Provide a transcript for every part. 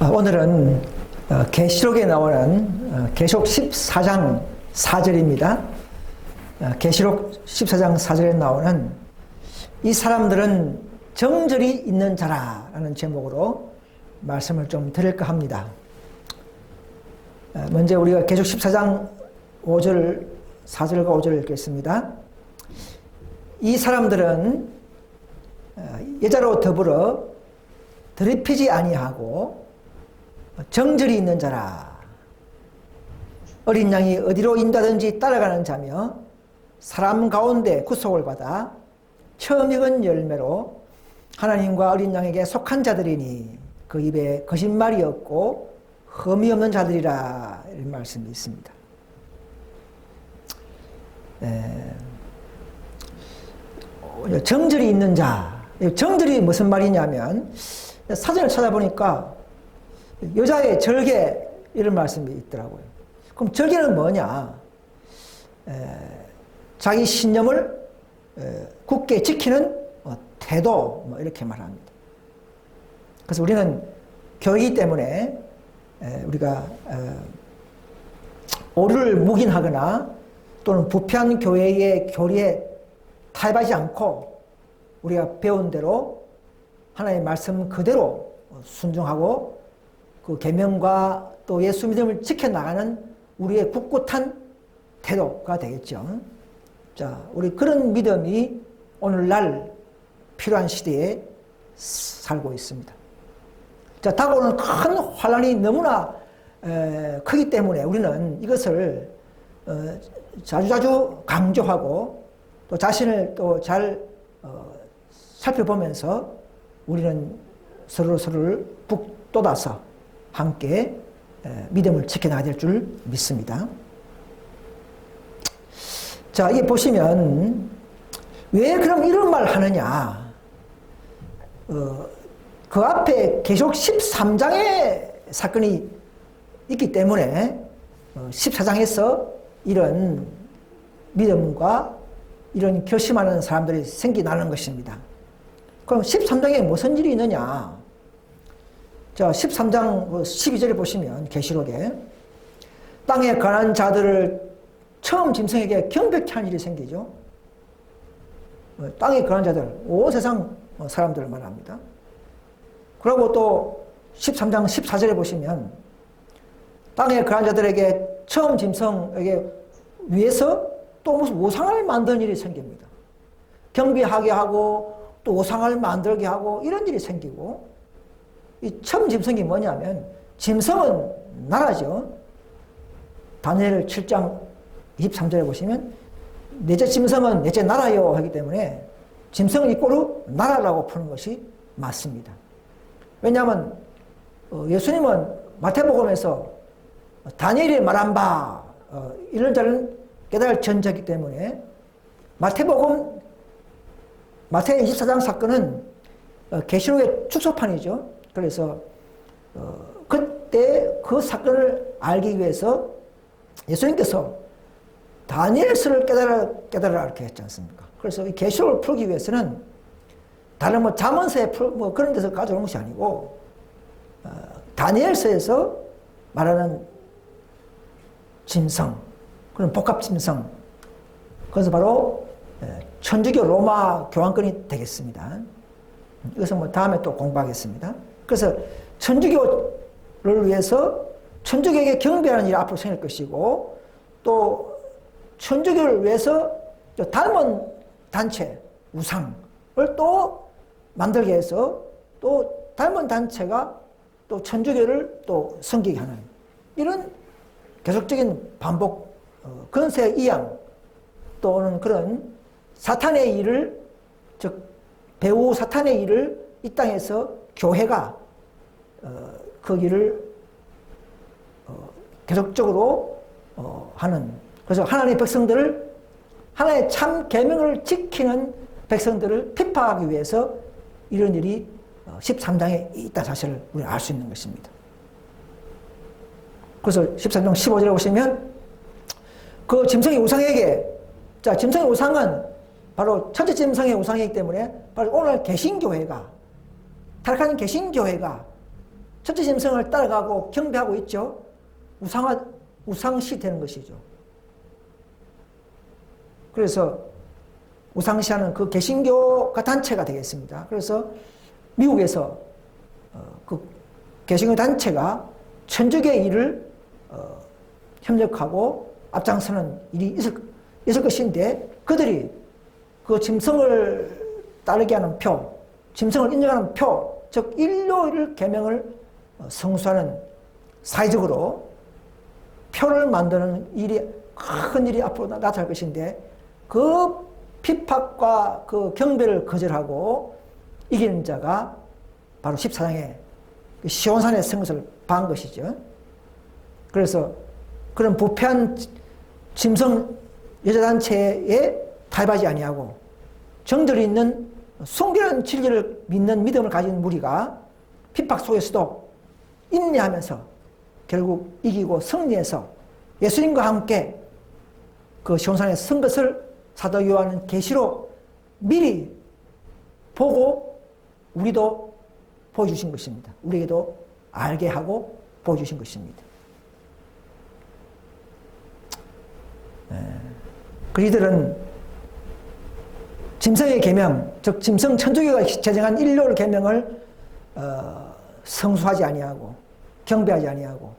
오늘은 계시록에 나오는 계시록 14장 4절입니다. 계시록 14장 4절에 나오는 이 사람들은 정절이 있는 자라라는 제목으로 말씀을 좀 드릴까 합니다. 먼저 우리가 계시록 14장 5절, 4절과 5절을 읽겠습니다. 이 사람들은 여자로 더불어 더럽히지 아니하고 정절이 있는 자라. 어린 양이 어디로 인도하든지 따라가는 자며 사람 가운데 구속을 받아 처음 익은 열매로 하나님과 어린 양에게 속한 자들이니 그 입에 거짓말이 없고 흠이 없는 자들이라. 이런 말씀이 있습니다. 정절이 있는 자. 정절이 무슨 말이냐면 사전을 찾아보니까 여자의 절개 이런 말씀이 있더라고요. 그럼 절개는 뭐냐? 자기 신념을 굳게 지키는 태도 이렇게 말합니다. 그래서 우리는 교회이기 때문에 우리가 오류를 묵인하거나 또는 부패한 교회의 교리에 타협하지 않고 우리가 배운 대로 하나님의 말씀 그대로 순종하고 그 계명과 또 예수 믿음을 지켜나가는 우리의 굳건한 태도가 되겠죠. 자, 우리 그런 믿음이 오늘날 필요한 시대에 살고 있습니다. 자, 다가오는 큰 환란이 너무나 크기 때문에 우리는 이것을 자주자주 강조하고 또 자신을 또 잘 살펴보면서 우리는 서로를 북돋아서 함께 믿음을 지켜나가야 될 줄 믿습니다. 자, 이게 보시면 왜 그럼 이런 말 하느냐? 그 앞에 계시록 13장의 사건이 있기 때문에 14장에서 이런 믿음과 이런 결심하는 사람들이 생겨나는 것입니다. 그럼 13장에 무슨 일이 있느냐? 자, 13장 12절에 보시면 계시록에 땅에 관한 자들을 처음 짐승에게 경배케 하는 일이 생기죠. 땅에 관한 자들, 온 세상 사람들을 말합니다. 그리고 또 13장 14절에 보시면 땅에 관한 자들에게 처음 짐승에게 위해서 또 무슨 우상을 만드는 일이 생깁니다. 경배하게 하고 또 우상을 만들게 하고 이런 일이 생기고, 이 처음 짐승이 뭐냐면 짐승은 나라죠. 다니엘 7장 23절에 보시면 넷째 짐승은 넷째 나라요 하기 때문에 짐승은 이꼬르 나라라고 푸는 것이 맞습니다. 왜냐하면 예수님은 마태복음에서 다니엘이 말한 바 이런 자는 깨달을 전자이기 때문에 마태 24장 사건은 계시록의 축소판이죠. 그래서 그때 그 사건을 알기 위해서 예수님께서 다니엘서를 깨달으라 이렇게 했지 않습니까? 그래서 이 계시록을 풀기 위해서는 다른 잠언서에 그런 데서 가져온 것이 아니고 다니엘서에서 말하는 짐승, 그런 복합 짐승, 그래서 바로 천주교 로마 교황권이 되겠습니다. 이것은 다음에 또 공부하겠습니다. 그래서 천주교를 위해서 천주교에게 경배하는 일이 앞으로 생길 것이고, 또 천주교를 위해서 닮은 단체, 우상을 또 만들게 해서 또 닮은 단체가 또 천주교를 또 섬기게 하는 이런 계속적인 반복, 근세 이양 또는 그런 사탄의 일을, 즉 배후 사탄의 일을 이 땅에서 교회가 그 일을 계속적으로 하는, 그래서 하나님의 백성들을, 하나님의 참 계명을 지키는 백성들을 피파하기 위해서 이런 일이 13장에 있다는 사실을 우리가 알 수 있는 것입니다. 그래서 13장 15절에 보시면 그 짐승의 우상에게, 자, 짐승의 우상은 바로 첫째 짐승의 우상이기 때문에 바로 오늘 개신교회가, 타락한 개신교회가 첫째 짐승을 따라가고 경배하고 있죠. 우상시 되는 것이죠. 그래서 우상시하는 그 개신교가 단체가 되겠습니다. 그래서 미국에서 그 개신교 단체가 천주교의 일을 협력하고 앞장서는 일이 있을 것인데 그들이 그 짐승을 따르게 하는 표, 짐승을 인정하는 표, 즉 일요일 계명을 성수하는 사회적으로 표를 만드는 일이 큰 일이 앞으로 나타날 것인데 그 핍박과 그 경배를 거절하고 이기는 자가 바로 14장의 시온산의 성것을 반 것이죠. 그래서 그런 부패한 짐승 여자단체에 타협하지 아니하고 정들이 있는 순결한 진리를 믿는 믿음을 가진 무리가 핍박 속에서도 인내하면서 결국 이기고 승리해서 예수님과 함께 그 시온산에 선 것을 사도 요한은 계시로 미리 보고 우리도 보여주신 것입니다. 우리에게도 알게 하고 보여주신 것입니다. 그 이들은 짐승의 계명, 즉 짐승 천주교가 제정한 일요일 계명을 성수하지 아니하고 경배하지 아니하고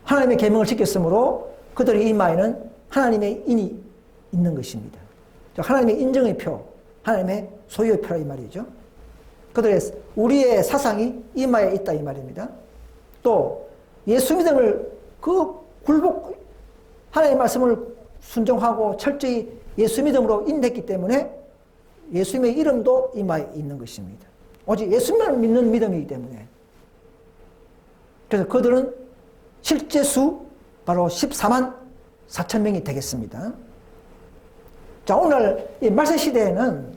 하나님의 계명을 지켰으므로 그들의 이마에는 하나님의 인이 있는 것입니다. 하나님의 인정의 표, 하나님의 소유의 표라 이 말이죠. 그들의 우리의 사상이 이마에 있다 이 말입니다. 또 예수 믿음을 하나님의 말씀을 순종하고 철저히 예수 믿음으로 인했기 때문에 예수님의 이름도 이마에 있는 것입니다. 오직 예수님을 믿는 믿음이기 때문에. 그래서 그들은 실제 수 바로 14만 4천 명이 되겠습니다. 자, 오늘 이 말세 시대에는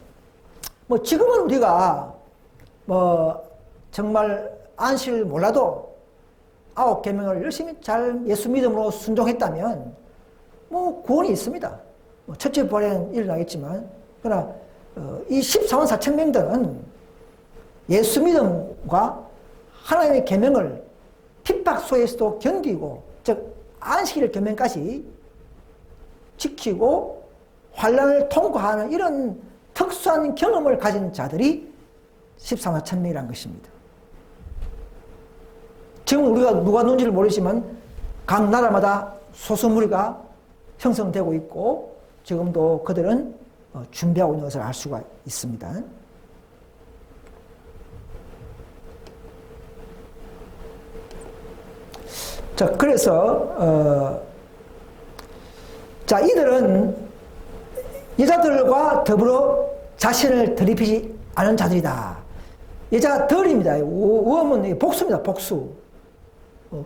지금은 우리가 정말 안식을 몰라도 9계명을 열심히 잘 예수 믿음으로 순종했다면 구원이 있습니다. 첫째 부활에는 일어나겠지만 그러나 이 14만 4천 명들은 예수 믿음과 하나님의 계명을 핍박 속에서도 견디고 즉 안식일 계명까지 지키고 환난을 통과하는 이런 특수한 경험을 가진 자들이 14만 4천 명이라는 것입니다. 지금 우리가 누가 누군지를 모르지만 각 나라마다 소수무리가 형성되고 있고 지금도 그들은 준비하고 있는 것을 알 수가 있습니다. 자, 그래서 이들은 여자들과 더불어 자신을 더럽히지 않은 자들이다. 여자들입니다. 우음은 복수입니다. 복수.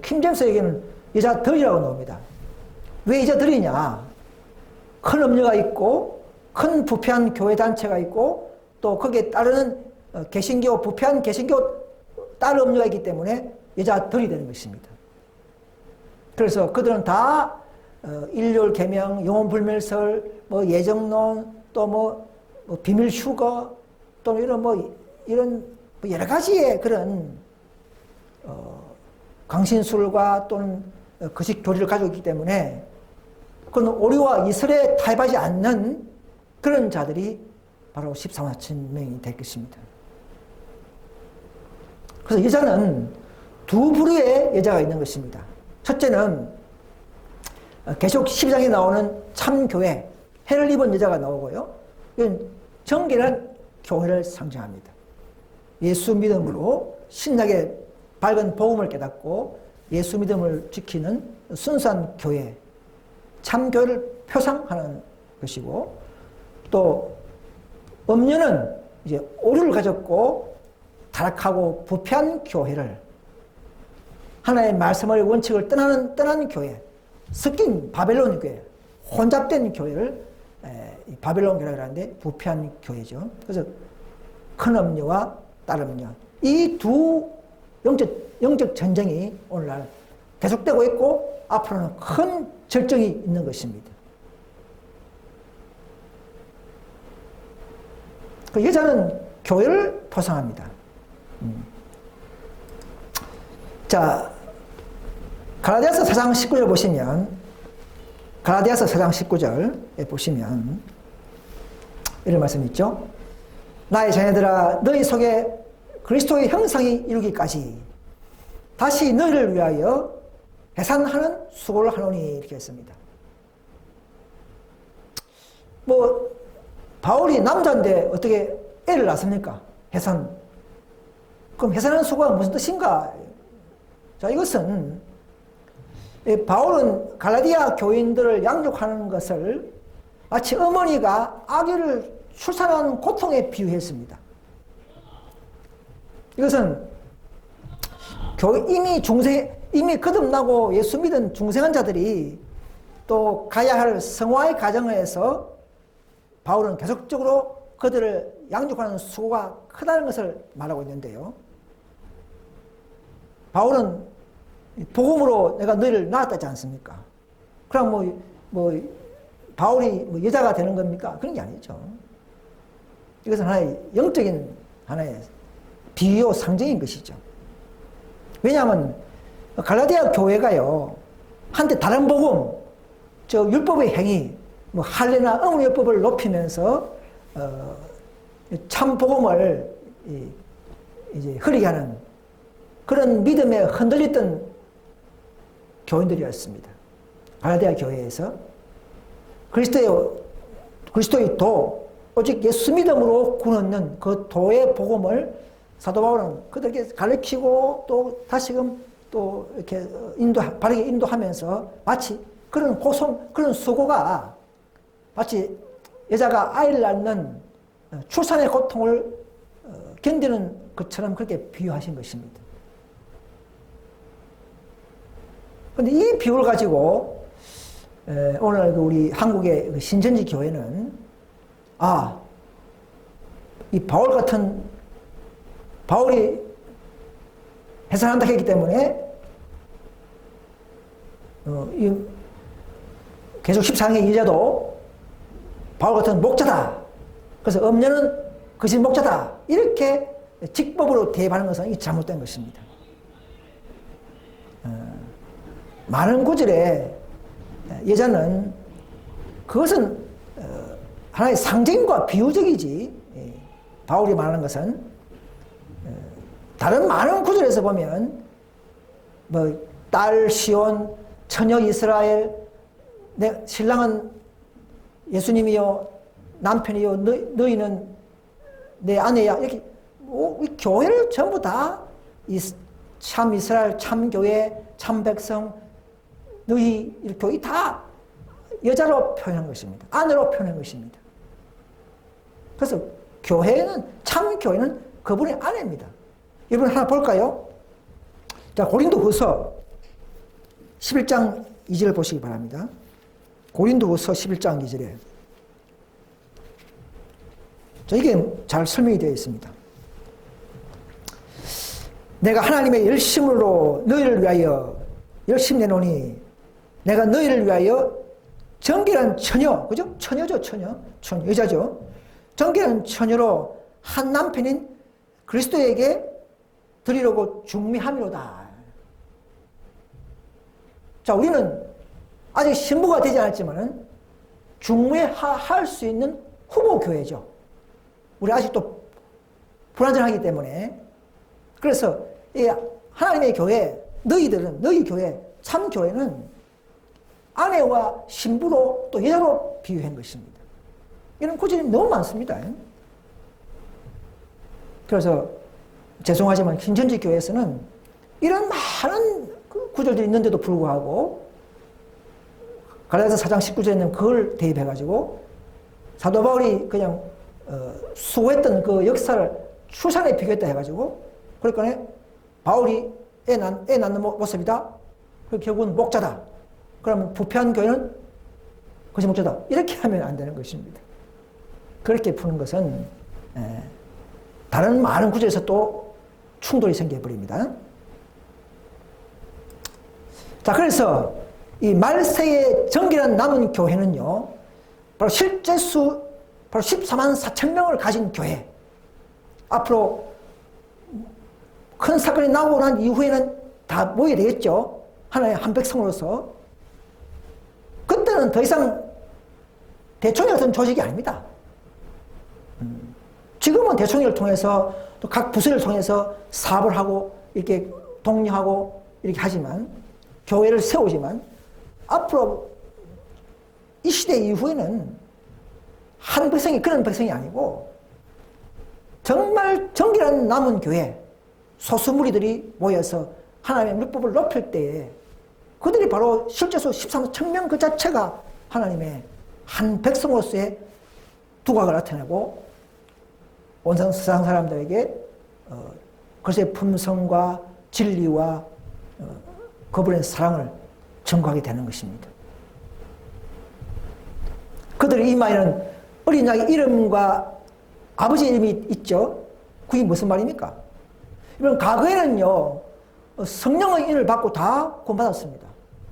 킹제임스에게는 여자들이라고 나옵니다. 왜 여자들이냐? 큰 음녀가 있고 큰 부패한 교회 단체가 있고 또 거기에 따르는 개신교 부패한 개신교 딸 음녀가 있기 때문에 여자들이 되는 것입니다. 그래서 그들은 다 일요일 계명, 영혼불멸설, 예정론, 또 비밀 휴거, 또 이런 여러 가지의 그런 강신술과 또는 거짓 교리를 가지고 있기 때문에 그런 오류와 이설에 타협하지 않는 그런 자들이 바로 14만 4천 명이 될 것입니다. 그래서 여자는 두 부류의 여자가 있는 것입니다. 첫째는 계속 12장에 나오는 참교회, 해를 입은 여자가 나오고요. 이건 정결한 교회를 상징합니다. 예수 믿음으로 신약의 밝은 복음을 깨닫고 예수 믿음을 지키는 순수한 교회, 참교회를 표상하는 것이고 또 음녀는 이제 오류를 가졌고 타락하고 부패한 교회를 하나의 말씀의 원칙을 떠나는 교회, 섞인 바벨론 교회, 혼잡된 교회를 바벨론 교회라고 하는데 부패한 교회죠. 그래서 큰 음녀와 딸 음녀, 이 두 영적 전쟁이 오늘날 계속되고 있고 앞으로는 큰 절정이 있는 것입니다. 그 여자는 교회를 포상합니다. 자, 갈라디아서 4장 19절 보시면, 갈라디아서 4장 19절에 보시면 이런 말씀 있죠. 나의 자녀들아, 너희 속에 그리스도의 형상이 이루기까지 다시 너희를 위하여 해산하는 수고를 하노니, 이렇게 했습니다. 뭐 바울이 남자인데 어떻게 애를 낳습니까? 해산. 그럼 해산하는 수고가 무슨 뜻인가? 자, 이것은 바울은 갈라디아 교인들을 양육하는 것을 마치 어머니가 아기를 출산하는 고통에 비유했습니다. 이것은 이미 거듭나고 예수 믿은 중생한 자들이 또 가야 할 성화의 과정에서 바울은 계속적으로 그들을 양육하는 수고가 크다는 것을 말하고 있는데요. 바울은 복음으로 내가 너희를 낳았다 하지 않습니까? 그럼 바울이 여자가 되는 겁니까? 그런 게 아니죠. 이것은 하나의 영적인 하나의 비유 상징인 것이죠. 왜냐하면 갈라디아 교회가요, 한때 다른 복음, 율법의 행위, 할례나 어문율법을 높이면서 참 복음을 이제 흐리게 하는 그런 믿음에 흔들렸던 교인들이었습니다. 갈라디아 교회에서 그리스도의 도, 오직 예수 믿음으로 구원받는 그 도의 복음을 사도 바울은 그들에게 가르치고 또 다시금 또 이렇게 바르게 인도하면서 마치 그런 그런 수고가 마치 여자가 아이를 낳는 출산의 고통을 견디는 것처럼 그렇게 비유하신 것입니다. 그런데 이 비유를 가지고 오늘 우리 한국의 신천지 교회는 이 바울이 해산한다 했기 때문에 계속 14장의 여자도 바울 같은 목자다. 그래서 엄녀는 거짓 목자다. 이렇게 직법으로 대입하는 것은 잘못된 것입니다. 많은 구절에 여자는 그것은 하나의 상징과 비유적이지, 바울이 말하는 것은 다른 많은 구절에서 보면 딸 시온, 처녀 이스라엘, 내 신랑은 예수님이요, 남편이요, 너희는 내 아내야. 이렇게 이 교회를 전부 다 참 이스라엘, 참 교회, 참 백성, 너희 교회 다 여자로 표현한 것입니다. 아내로 표현한 것입니다. 그래서 참 교회는 그분의 아내입니다. 여러분 하나 볼까요? 자, 고린도후서 11장 2절을 보시기 바랍니다. 고린도후서 11장 2절에 이게 잘 설명이 되어 있습니다. 내가 하나님의 열심으로 너희를 위하여 열심 내노니 내가 너희를 위하여 정결한 처녀, 그죠? 처녀죠, 처녀, 여자죠. 정결한 처녀로 한 남편인 그리스도에게 드리려고 중미함이로다. 자, 우리는 아직 신부가 되지 않았지만 중매할 수 있는 후보 교회죠. 우리 아직도 불완전하기 때문에. 그래서 이 하나님의 교회, 너희 교회, 참 교회는 아내와 신부로 또 여자로 비유한 것입니다. 이런 구절이 너무 많습니다. 그래서 죄송하지만 신천지 교회에서는 이런 많은 구절들이 있는데도 불구하고 갈라디아서 4장 19절에는 그걸 대입해가지고 사도 바울이 그냥 수고했던 그 역사를 출산에 비교했다 해가지고 그러니까 바울이 애 낳는 모습이다. 결국은 목자다. 그러면 부패한 교회는 거짓 목자다. 이렇게 하면 안 되는 것입니다. 그렇게 푸는 것은 다른 많은 구절에서 또 충돌이 생겨버립니다. 자, 그래서 이 말세에 정결한 남은 교회는요, 바로 실제 수 바로 14만 4천 명을 가진 교회. 앞으로 큰 사건이 나오고 난 이후에는 다 모여야 되겠죠. 하나의 한 백성으로서. 그때는 더 이상 대총회 같은 조직이 아닙니다. 지금은 대총회를 통해서 또 각 부서를 통해서 사업을 하고 이렇게 독려하고 이렇게 하지만 교회를 세우지만 앞으로 이 시대 이후에는 한 백성이 그런 백성이 아니고 정말 정결한 남은 교회 소수 무리들이 모여서 하나님의 율법을 높일 때에 그들이 바로 실제로 13,000명 그 자체가 하나님의 한 백성으로서의 두각을 나타내고 온 세상 사람들에게 그것의 품성과 진리와 그분의 사랑을 전가하게 되는 것입니다. 그들의 이마에는 어린 양의 이름과 아버지 이름이 있죠. 그게 무슨 말입니까? 이번 과거에는요 성령의 인을 받고 다 구원받았습니다.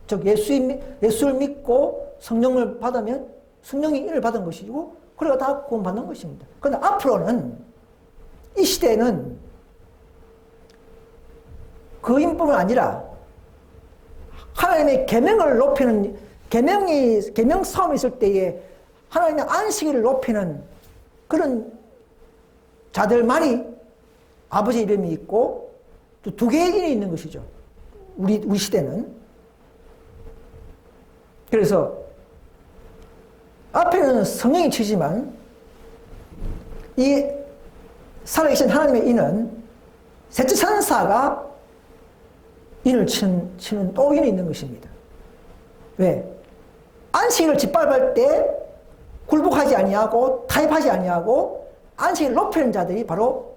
즉 예수를 믿고 성령을 받으면 성령의 인을 받은 것이고 그래가 다 구원받는 것입니다. 그런데 앞으로는 이 시대에는 그 인뿐만 아니라 하나님의 계명을 높이는 계명 싸움이 있을 때에 하나님의 안식일을 높이는 그런 자들만이 아버지 이름이 있고 또 두 개의 인이 있는 것이죠. 우리 시대는. 그래서 앞에는 성령이 치지만 이 살아계신 하나님의 인은 셋째 천사가 인을 치는 또 인이 있는 것입니다. 왜? 안식일을 짓밟을 때 굴복하지 아니하고 타협하지 아니하고 안식일을 높이는 자들이 바로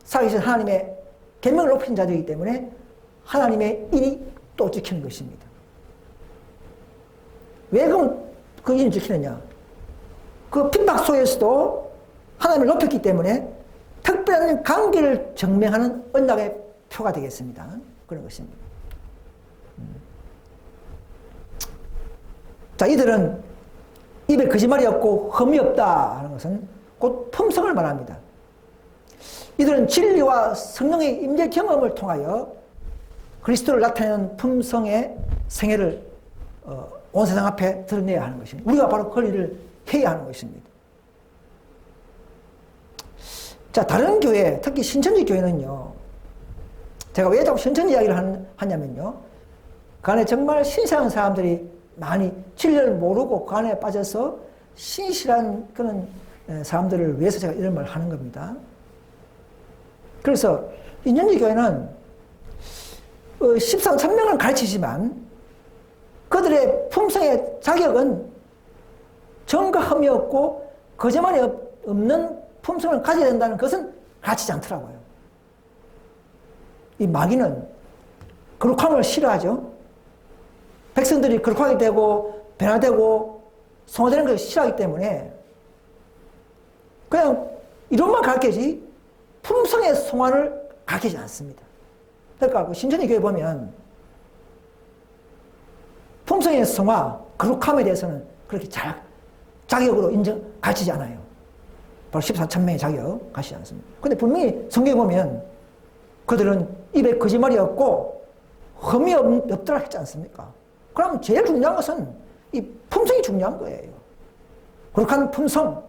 살아계신 하나님의 계명을 높이는 자들이기 때문에 하나님의 인이 또 지키는 것입니다. 왜 그럼 그 인을 지키느냐? 그 핍박 속에서도 하나님을 높였기 때문에 특별한 관계를 증명하는 언약의 표가 되겠습니다. 그런 것입니다. 자, 이들은 입에 거짓말이 없고 흠이 없다 하는 것은 곧 품성을 말합니다. 이들은 진리와 성령의 임재 경험을 통하여 그리스도를 나타내는 품성의 생애를 온 세상 앞에 드러내야 하는 것입니다. 우리가 바로 그 일을 해야 하는 것입니다. 자, 다른 교회, 특히 신천지 교회는요, 제가 왜 자꾸 신천지 이야기를 하냐면요, 그 안에 정말 신실한 사람들이 많이 진리를 모르고 그 안에 빠져서 신실한 그런 사람들을 위해서 제가 이런 말을 하는 겁니다. 그래서 인천지 교회는 13,000명을 가르치지만 그들의 품성의 자격은 정과 흠이 없고 거짓말이 없는 품성을 가져야 된다는 것은 가르치지 않더라고요. 이 마귀는 거룩함을 싫어하죠. 백성들이 거룩하게 되고 변화되고 성화되는 것을 싫어하기 때문에 그냥 이론만 가르치지 품성의 성화를 가르치지 않습니다. 그러니까 신천지 교회 보면 품성의 성화, 거룩함에 대해서는 그렇게 자격으로 가르치지 않아요. 바로 14,000명의 자격 가르치지 않습니다. 근데 분명히 성경에 보면 그들은 입에 거짓말이 없고 흠이 없더라 했지 않습니까? 그럼 제일 중요한 것은 이 품성이 중요한 거예요. 거룩한 품성,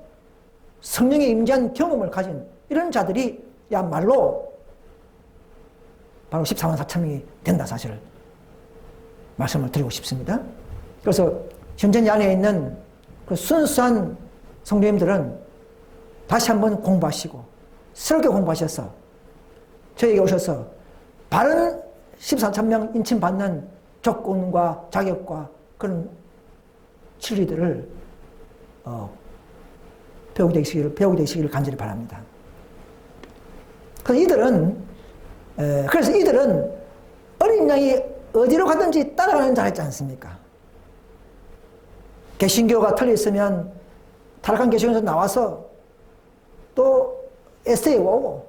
성령의 임재한 경험을 가진 이런 자들이야말로 바로 14만 4천 명이 된다 사실을 말씀을 드리고 싶습니다. 그래서 현재 안에 있는 그 순수한 성도님들은 다시 한번 공부하시고 새롭게 공부하셔서 저에게 오셔서 바른 14,000명 인침받는 조건과 자격과 그런 진리들을 배우게 되시기를 간절히 바랍니다. 그래서 이들은 어린 양이 어디로 가든지 따라가는 줄 알지 않습니까? 개신교가 틀렸으면 타락한 개신교에서 나와서 또 에세이 오고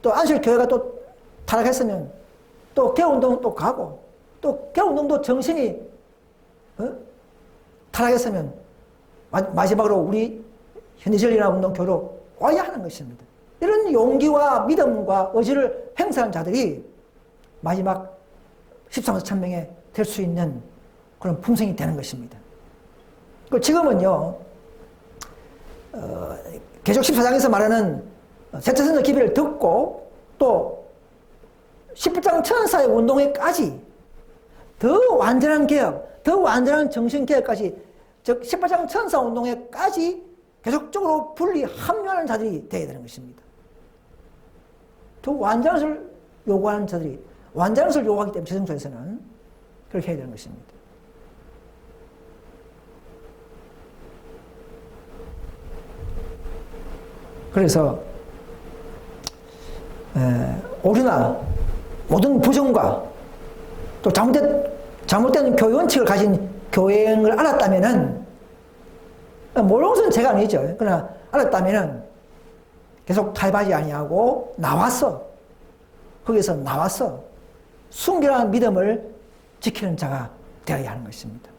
또 안식교회가 또 타락했으면 또 개운동 또 가고 또 개운동도 정신이 타락했으면 마지막으로 우리 현대전리운동 교로 와야 하는 것입니다. 이런 용기와 믿음과 의지를 행사한 자들이 마지막 13만 4천 명에 될 수 있는 그런 품성이 되는 것입니다. 지금은요, 계속 14장에서 말하는 셋째 선서 기별을 듣고 또 18장 천사의 운동회까지 더 완전한 개혁, 더 완전한 정신개혁까지, 즉 18장 천사 운동회까지 계속적으로 분리 합류하는 자들이 되어야 되는 것입니다. 더 완전한 것을 요구하는 자들이, 완전한 것을 요구하기 때문에 지성소에서는 그렇게 해야 되는 것입니다. 그래서 오류나 모든 부정과 또 잘못된 교회 원칙을 가진 교회를 알았다면은, 모르는 것은 제가 아니죠. 그러나 알았다면은 계속 탈바지 아니하고 나왔어. 거기서 나왔어. 순결한 믿음을 지키는 자가 되어야 하는 것입니다.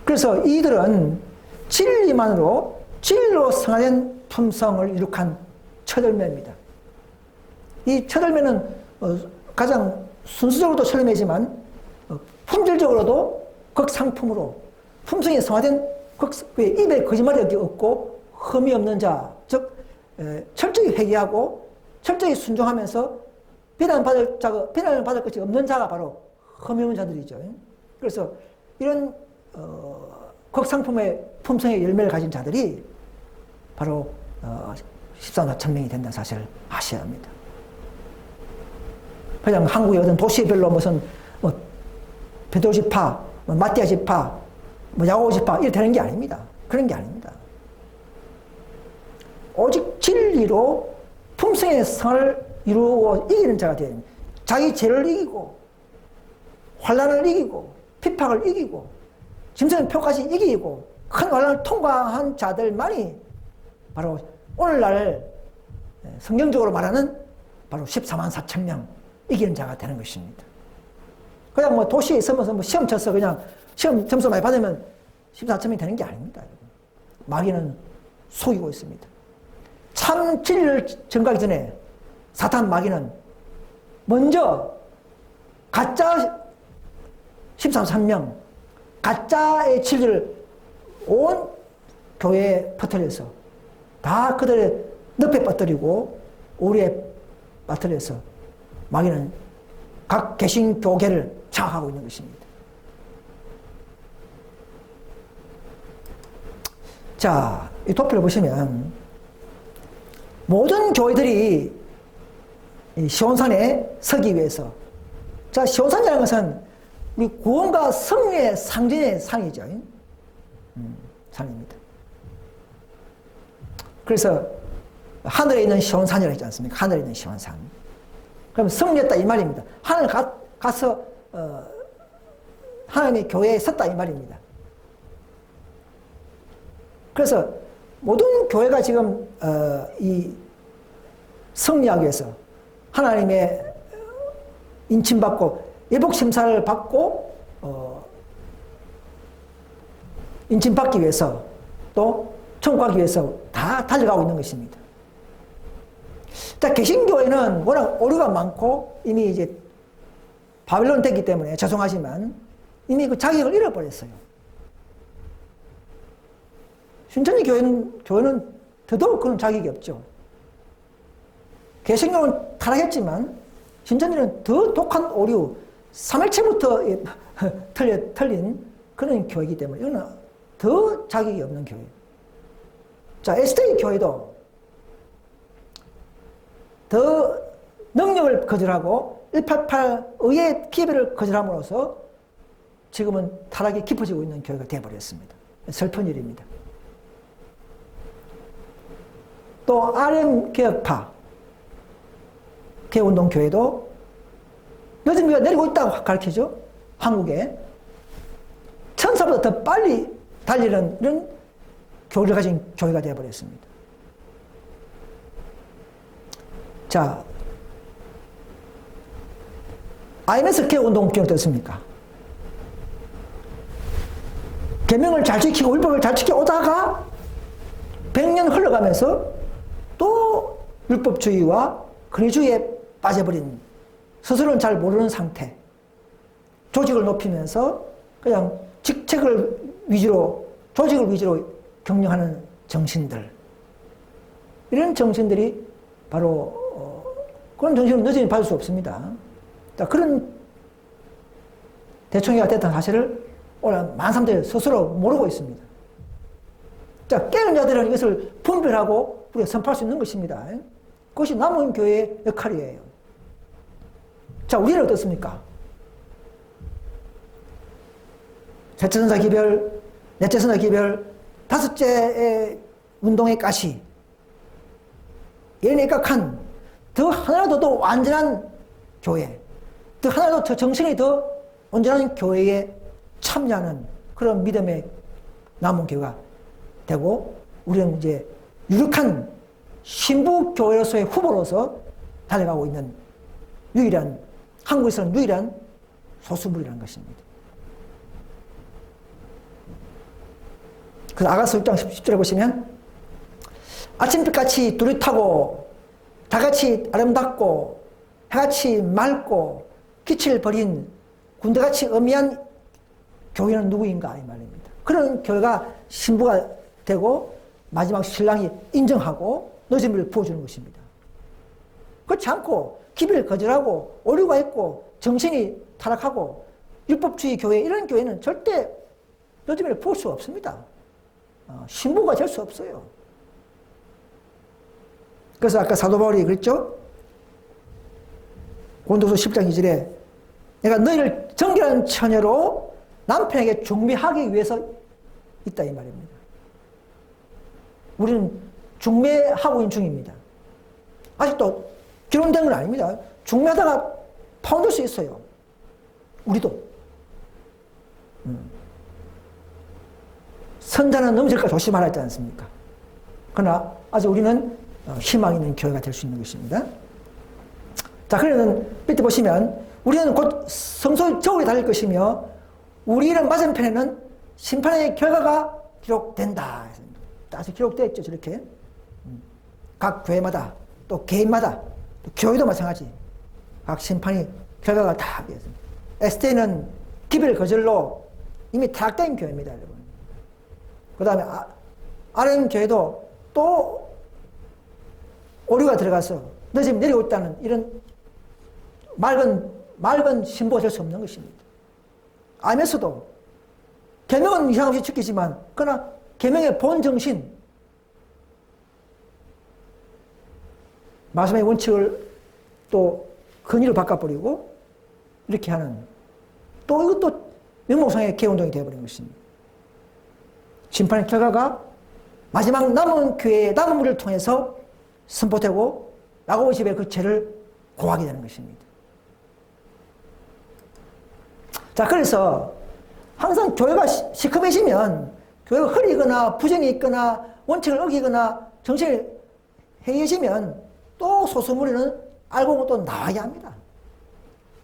그래서 이들은 진리만으로 진리로 성화된 품성을 이룩한 첫 열매입니다. 이 첫 열매는 가장 순수적으로도 첫 열매지만 품질적으로도 극상품으로 품성이 성화된 입에 거짓말이 없고 흠이 없는 자, 즉 철저히 회개하고 철저히 순종하면서 비난을 받을 것이 없는 자가 바로 흠이 없는 자들이죠. 그래서 이런 극상품의 품성의 열매를 가진 자들이 바로 14만 4천 명이 된다는 사실을 아셔야 합니다. 그냥 한국의 어떤 도시별로 무슨 베드로 지파, 마띠아 지파, 야고보 지파 이렇게 되는 게 아닙니다. 그런 게 아닙니다. 오직 진리로 품성의 성을 이루어 이기는 자가 되어야 됩니다. 자기 죄를 이기고 환난을 이기고 핍박을 이기고 짐승의 표까지 이기고 큰 환난을 통과한 자들만이 바로 오늘날 성경적으로 말하는 바로 14만 4천 명 이기는 자가 되는 것입니다. 그냥 도시에 있으면서 시험 쳐서 그냥 시험 점수 많이 받으면 14천 명이 되는 게 아닙니다. 마귀는 속이고 있습니다. 참 진리를 증거하기 전에 사탄 마귀는 먼저 가짜 13만 4천 명, 가짜의 진리를 온 교회에 퍼뜨려서 다 그들의 늪에 빠뜨리고 오리에 빠뜨려서 마귀는 각 개신교계를 장악하고 있는 것입니다. 자, 이 도표를 보시면 모든 교회들이 이 시온산에 서기 위해서, 자, 시온산이라는 것은 우리 구원과 승리의 상징의 산이죠. 산입니다. 그래서 하늘에 있는 시온산이라고 했지 않습니까? 하늘에 있는 시온산. 그럼 승리했다 이 말입니다. 하늘 가서 하나님의 교회에 섰다 이 말입니다. 그래서 모든 교회가 지금 이 승리하기 위해서 하나님의 인침받고 예복심사를 받고 인침받기 위해서 또 천국 가기 위해서 다 달려가고 있는 것입니다. 자, 개신교회는 워낙 오류가 많고 이미 이제 바빌론 됐기 때문에 죄송하지만 이미 그 자격을 잃어버렸어요. 신천지 교회는 더더욱 그런 자격이 없죠. 개신교는 타락했지만 신천지는 더 독한 오류, 3일체부터 틀린 그런 교회이기 때문에 이거는 더 자격이 없는 교회. 자, SDA 교회도 더 능력을 거절하고 188 의의 기별을 거절함으로써 지금은 타락이 깊어지고 있는 교회가 되어버렸습니다. 슬픈 일입니다. 또 RM 개혁파 개운동 교회도 요즘 우리가 내리고 있다고 가르치죠. 한국에 천사보다 더 빨리 달리는 이런 교리를 가진 교회가 되어버렸습니다. 자, IMS 개운동 교회 어떻습니까? 계명을 잘 지키고 율법을 잘 지켜오다가 100년 흘러가면서 또 율법주의와 권위주의에 빠져버린 스스로는 잘 모르는 상태. 조직을 높이면서 그냥 직책을 위주로, 조직을 위주로 경영하는 정신들. 이런 정신들이 바로 그런 정신은 늦으니 받을 수 없습니다. 자, 그런 대총회가 됐다는 사실을 오늘 많은 사람들이 스스로 모르고 있습니다. 자, 깨는 자들은 이것을 분별하고 우리가 선포할 수 있는 것입니다. 그것이 남은 교회의 역할이에요. 자, 우리는 어떻습니까? 셋째 선사 기별, 넷째 선사 기별, 다섯째의 운동의 가시, 예언의 각한, 더 하나라도 더 완전한 교회, 더 하나라도 더 정신이 더 온전한 교회에 참여하는 그런 믿음의 남은 교회가 되고, 우리는 이제 유력한 신부 교회로서의 후보로서 달려가고 있는 유일한, 한국에서는 유일한 소수물이라는 것입니다. 그래서 아가서 6장 10절에 보시면, 아침빛같이 뚜렷하고 다같이 아름답고 해같이 맑고 빛을 버린 군대같이 엄미한 교회는 누구인가 이 말입니다. 그런 교회가 신부가 되고 마지막 신랑이 인정하고 늦음을 부어주는 것입니다. 그렇지 않고 기별을 거절하고 오류가 있고 정신이 타락하고 율법주의 교회, 이런 교회는 절대 늦음을 부을 수 없습니다. 신부가 될 수 없어요. 그래서 아까 사도 바울이 그랬죠? 고린도서 10장 2절에 내가 너희를 정결한 처녀로 남편에게 중매하기 위해서 있다 이 말입니다. 우리는 중매하고 있는 중입니다. 아직도 결혼된 건 아닙니다. 중매하다가 파혼될 수 있어요. 우리도. 선자는 넘칠까 조심하라 했지 않습니까? 그러나 아직 우리는 희망 있는 교회가 될 수 있는 것입니다. 자, 그러면 밑에 보시면 우리는 곧 성소의 저울에 달릴 것이며 우리는 맞은편에는 심판의 결과가 기록된다. 아직 기록되어 있죠. 저렇게. 각 교회마다 또 개인마다 또 교회도 마찬가지. 각 심판의 결과가 다 되어 있습니다. 에스테는 기별 거절로 이미 타락된 교회입니다. 여러분. 그 다음에 RM 교회도 또 오류가 들어가서 늦음이 내리고 있다는 이런 맑은 신부가 될 수 없는 것입니다. 알면서도 계명은 이상 없이 지키지만 그러나 계명의 본 정신, 말씀의 원칙을 또 근위로 바꿔버리고 이렇게 하는, 또 이것도 명목상의 개운동이 되어버린 것입니다. 심판의 결과가 마지막 남은 교회의 남은 무리를 통해서 선포되고 야고보 집에 그 죄를 고하게 되는 것입니다. 자, 그래서 항상 교회가 시커매지면, 교회가 흐리거나 부정이 있거나 원칙을 어기거나 정신이 해이해지면 또 소수무리는 알고 또 나와야 합니다.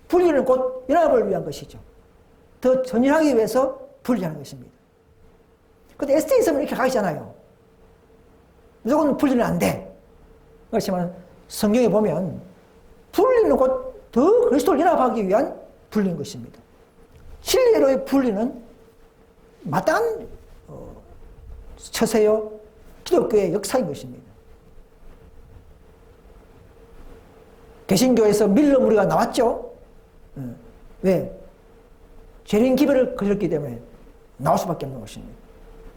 분리는 곧 연합을 위한 것이죠. 더 전진하기 위해서 분리하는 것입니다. 근데 ST에서는 이렇게 가시잖아요. 무조건 분리는 안 돼. 그렇지만 성경에 보면 분리는 곧 더 그리스도를 연합하기 위한 분리인 것입니다. 진리로의 분리는 마땅한 처세요 기독교의 역사인 것입니다. 개신교에서 밀러 무리가 나왔죠. 왜? 죄인 기별을 거렸기 때문에 나올 수밖에 없는 것입니다.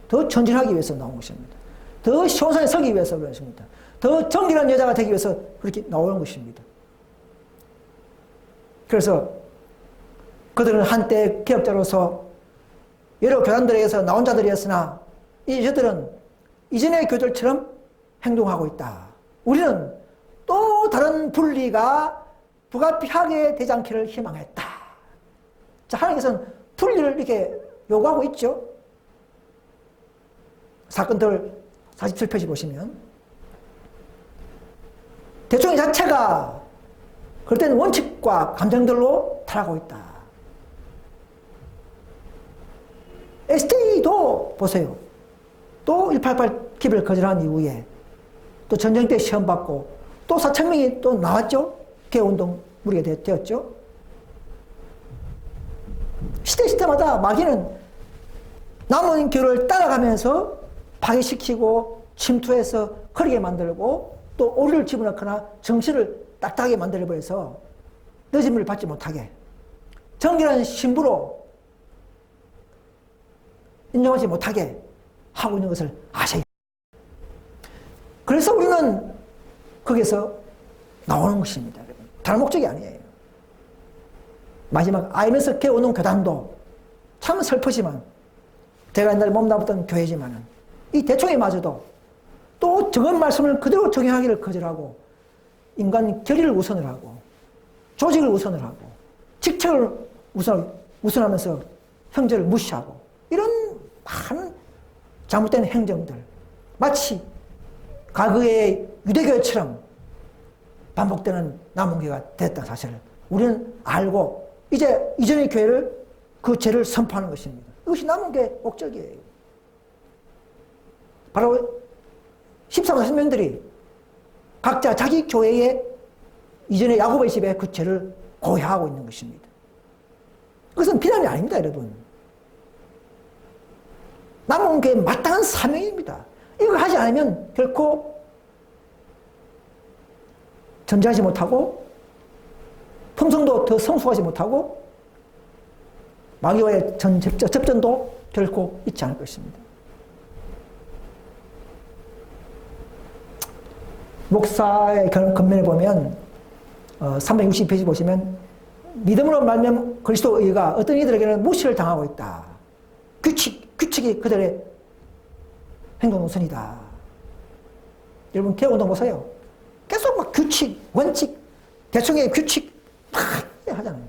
더 전진하기 위해서 나온 것입니다. 더 시온산에 서기 위해서 그런 것입니다. 더 정결한 여자가 되기 위해서 그렇게 나오는 것입니다. 그래서 그들은 한때 개혁자로서 여러 교단들에게서 나온 자들이었으나 이들은 이전의 교들처럼 행동하고 있다. 우리는 또 다른 분리가 불가피하게 되지 않기를 희망했다. 자, 하나님께서는 분리를 이렇게 요구하고 있죠. 사건들 47페이지 보시면 대총회 자체가 그럴 때는 원칙과 감정들로 타락하고 있다. ST도 보세요. 또 188 기별 거절한 이후에 또 전쟁 때 시험 받고 또 4,000명이 또 나왔죠. 개운동 무리가 되었죠. 시대마다 마귀는 남은 교를 따라가면서 파괴시키고 침투해서 거리게 만들고 또 오리를 집어넣거나 정신을 딱딱하게 만들어버려서 늦음을 받지 못하게 정결한 신부로 인정하지 못하게 하고 있는 것을 아셔야 합니다. 그래서 우리는 거기서 나오는 것입니다. 다른 목적이 아니에요. 마지막 IMS 개오는 교단도 참 슬프지만 제가 옛날에 몸담았던 교회지만은 이 대총회마저도 또 적은 말씀을 그대로 적용하기를 거절하고 인간 결의를 우선을 하고 조직을 우선을 하고 직책을 우선하면서 형제를 무시하고 이런 많은 잘못된 행정들 마치 과거의 유대교회처럼 반복되는 남은교회가 됐다는 사실을 우리는 알고 이제 이전의 교회를 그 죄를 선포하는 것입니다. 이것이 남은교회의 목적이에요. 바로 13명들이 각자 자기 교회의 이전의 야곱의 집에 그 죄를 고해하고 있는 것입니다. 그것은 비난이 아닙니다, 여러분. 남은교회의 마땅한 사명입니다. 이걸 하지 않으면 결코 전제하지 못하고 품성도 더 성숙하지 못하고 마귀와의 접전도 결코 있지 않을 것입니다. 목사의 건면에 보면 360페이지 보시면 믿음으로 말미암아 그리스도 의가 어떤 이들에게는 무시를 당하고 있다. 규칙이 그들의 행동 우선이다. 여러분 개운동 보세요. 계속 막 규칙, 원칙, 대충의 규칙 막 하잖아요.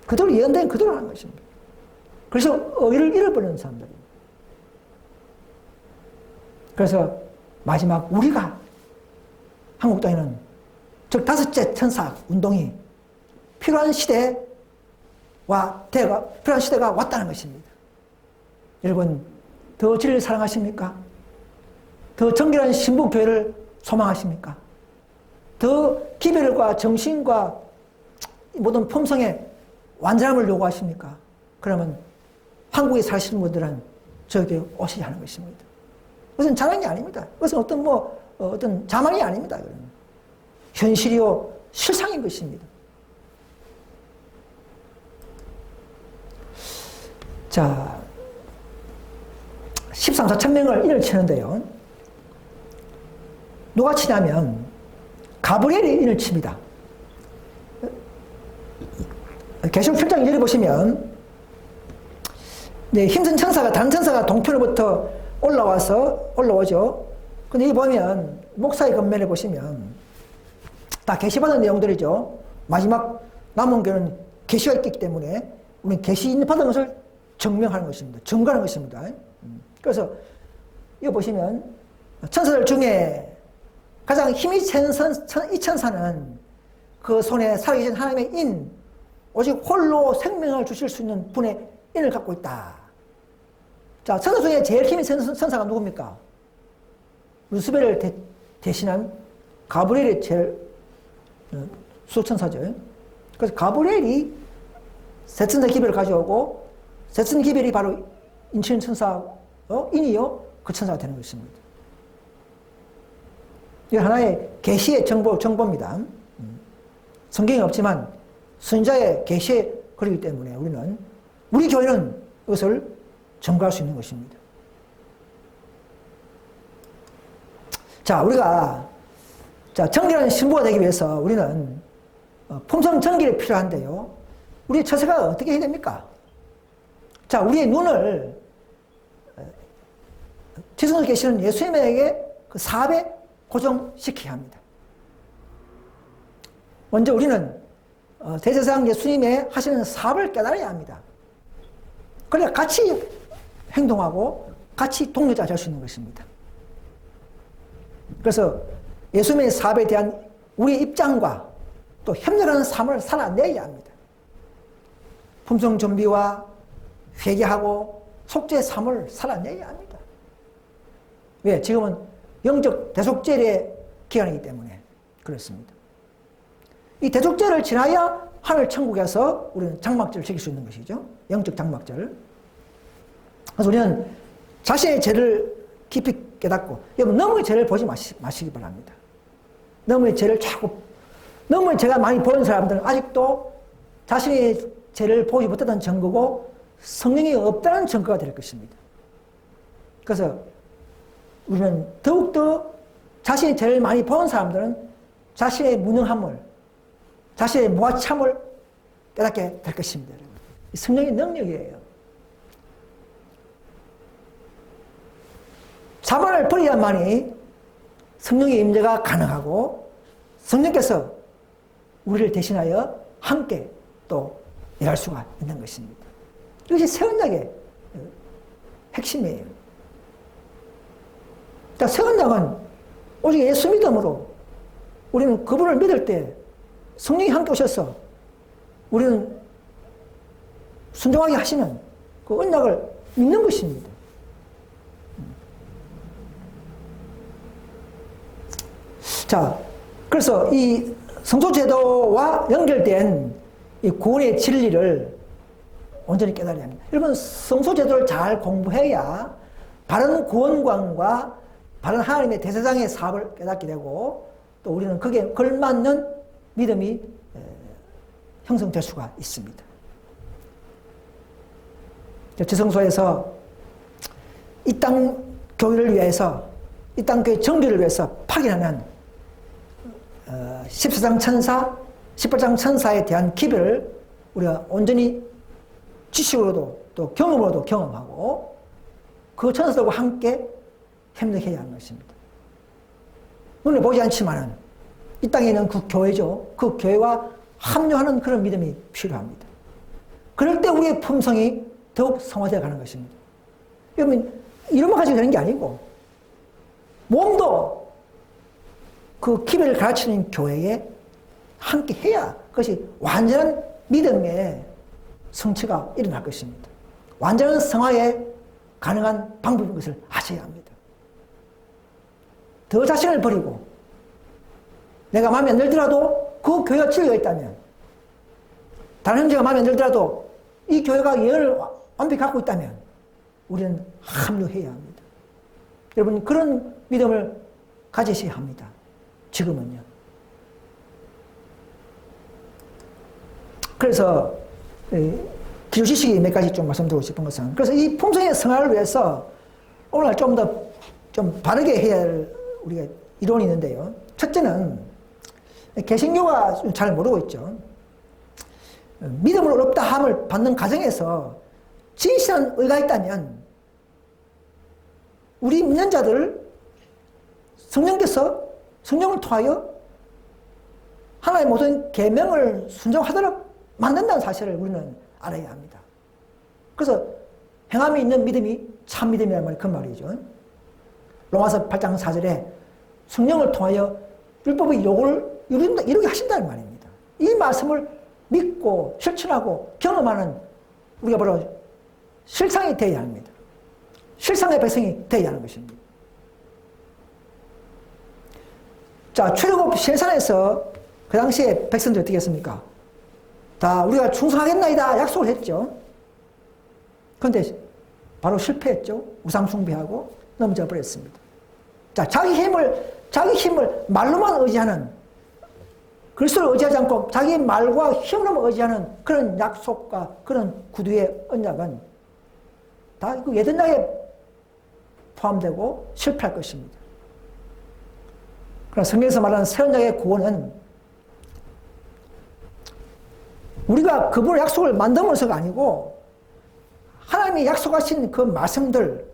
그대로 예언된 그대로 하는 것입니다. 그래서 의를 잃어버리는 사람들입니다. 그래서 마지막 우리가 한국 땅에는 즉 다섯째 천사 운동이 필요한 시대가 왔다는 것입니다. 여러분 더 진리를 사랑하십니까? 더 정결한 신부교회를 소망하십니까? 더 기별과 정신과 모든 품성의 완전함을 요구하십니까? 그러면 한국에 사시는 분들은 저에게 오셔야 하는 것입니다. 그것은 자랑이 아닙니다. 그것은 어떤 자망이 아닙니다. 현실이요 실상인 것입니다. 자, 13, 4천명을 인을 치는데요. 누가 치냐면 가브리엘이 인을 칩니다. 계시록 7장 2절에 보시면 힘든 천사가 다른 천사가 동편으로부터 올라오죠. 근데 이 보면 목사의 겉면에 보시면 다 계시받은 내용들이죠. 마지막 남은 교회는 계시가 있기 때문에 우리는 계시 받은 것을 증명하는 것입니다. 증거하는 것입니다. 그래서 이거 보시면 천사들 중에 가장 힘이 센 이 천사는 그 손에 살아계신 하나님의 인, 오직 홀로 생명을 주실 수 있는 분의 인을 갖고 있다. 자, 천사 중에 제일 힘이 센 천사가 누굽니까? 루스벨을 대신한 가브리엘이 제일 수천사죠. 그래서 가브리엘이 세천사 기별을 가져오고 세천 기별이 바로 인치는 천사, 인이요 그 천사가 되는 것입니다. 이게 하나의 계시의 정보입니다. 성경이 없지만 선지자의 계시의 글이기 때문에 우리 교회는 이것을 증거할 수 있는 것입니다. 자, 우리가 정결한 신부가 되기 위해서 우리는 품성 정결이 필요한데요. 우리의 처세가 어떻게 해야 됩니까? 자, 우리의 눈을 지성을 계시는 예수님에게 그 사업에 고정시켜야 합니다. 먼저 우리는 대제사장 예수님의 하시는 사업을 깨달아야 합니다. 그래야 같이 행동하고 같이 동료자 될 수 있는 것입니다. 그래서 예수님의 사업에 대한 우리의 입장과 또 협력하는 삶을 살아내야 합니다. 품성 준비와 회개하고 속죄의 삶을 살아내야 합니다. 왜? 지금은 영적 대속죄의 기간이기 때문에 그렇습니다. 이 대속죄를 지나야 하늘 천국에서 우리는 장막절을 지킬 수 있는 것이죠. 영적 장막절. 그래서 우리는 자신의 죄를 깊이 깨닫고, 여러분, 너무 죄를 보지 마시기 바랍니다. 너무 죄를 자꾸, 너무 죄가 많이 보는 사람들은 아직도 자신의 죄를 보지 못했다는 증거고 성령이 없다는 증거가 될 것입니다. 그래서 우리는 더욱더 자신의 죄를 많이 보는 사람들은 자신의 무능함을, 자신의 무아참을 깨닫게 될 것입니다. 여러분. 이 성령의 능력이에요. 자만을 버려야만이 성령의 임재가 가능하고 성령께서 우리를 대신하여 함께 또 일할 수가 있는 것입니다. 이것이 새 언약의 핵심이에요. 그러니까 새 언약은 오직 예수 믿음으로 우리는 그분을 믿을 때 성령이 함께 오셔서 우리는 순종하게 하시는 그 언약을 믿는 것입니다. 자, 그래서 이 성소제도와 연결된 이 구원의 진리를 온전히 깨달아야 합니다. 여러분, 성소제도를 잘 공부해야 바른 구원관과 바른 하나님의 대제사장의 사업을 깨닫게 되고 또 우리는 거기에 걸맞는 믿음이 형성될 수가 있습니다. 지성소에서 이 땅 교회를 위해서, 이 땅 교회 정비를 위해서 파견하는 14장 천사, 18장 천사에 대한 기별을 우리가 온전히 지식으로도 또 경험으로도 경험하고 그 천사들과 함께 협력해야 하는 것입니다. 눈에 보지 않지만은 이 땅에 있는 그 교회죠. 그 교회와 합류하는 그런 믿음이 필요합니다. 그럴 때 우리의 품성이 더욱 성화되어 가는 것입니다. 여러분, 이름만 가지고 되는 게 아니고 몸도 그 기별을 가르치는 교회에 함께 해야 그것이 완전한 믿음의 성취가 일어날 것입니다. 완전한 성화에 가능한 방법인 것을 아셔야 합니다. 더 자신을 버리고 내가 마음에 안 들더라도 그 교회가 진리가 있다면, 다른 형제가 마음에 안 들더라도 이 교회가 예언을 완벽히 갖고 있다면 우리는 합류해야 합니다. 여러분, 그런 믿음을 가지셔야 합니다. 지금은요. 그래서 기초 지식이 몇 가지 좀 말씀드리고 싶은 것은, 그래서 이 품성의 성화를 위해서 오늘 좀 더 좀 바르게 해야 할 우리가 이론이 있는데요. 첫째는 개신교가 잘 모르고 있죠. 믿음을 어렵다 함을 받는 과정에서 진실한 의가 있다면 우리 믿는 자들을 성령께서 성령을 통하여 하나님의 모든 계명을 순종하도록 만든다는 사실을 우리는 알아야 합니다. 그래서 행함이 있는 믿음이 참 믿음이라는 말이 그 말이죠. 로마서 8장 4절에 성령을 통하여 율법의 요구를 이루게 하신다는 말입니다. 이 말씀을 믿고 실천하고 경험하는 우리가 바로 실상이 되어야 합니다. 실상의 백성이 되어야 하는 것입니다. 자, 출애굽 신산에서 그 당시에 백성들이 어떻게 했습니까? 다 우리가 충성하겠나이다 약속을 했죠. 그런데 바로 실패했죠. 우상 숭배하고 넘어져 버렸습니다. 자, 자기 힘을 말로만 의지하는, 그리스도를 의지하지 않고 자기 말과 힘으로만 의지하는 그런 약속과 그런 구두의 언약은 다 그 예전약에 포함되고 실패할 것입니다. 그러나 성경에서 말하는 새 언약의 구원은 우리가 그분의 약속을 만듦으로서가 아니고 하나님이 약속하신 그 말씀들을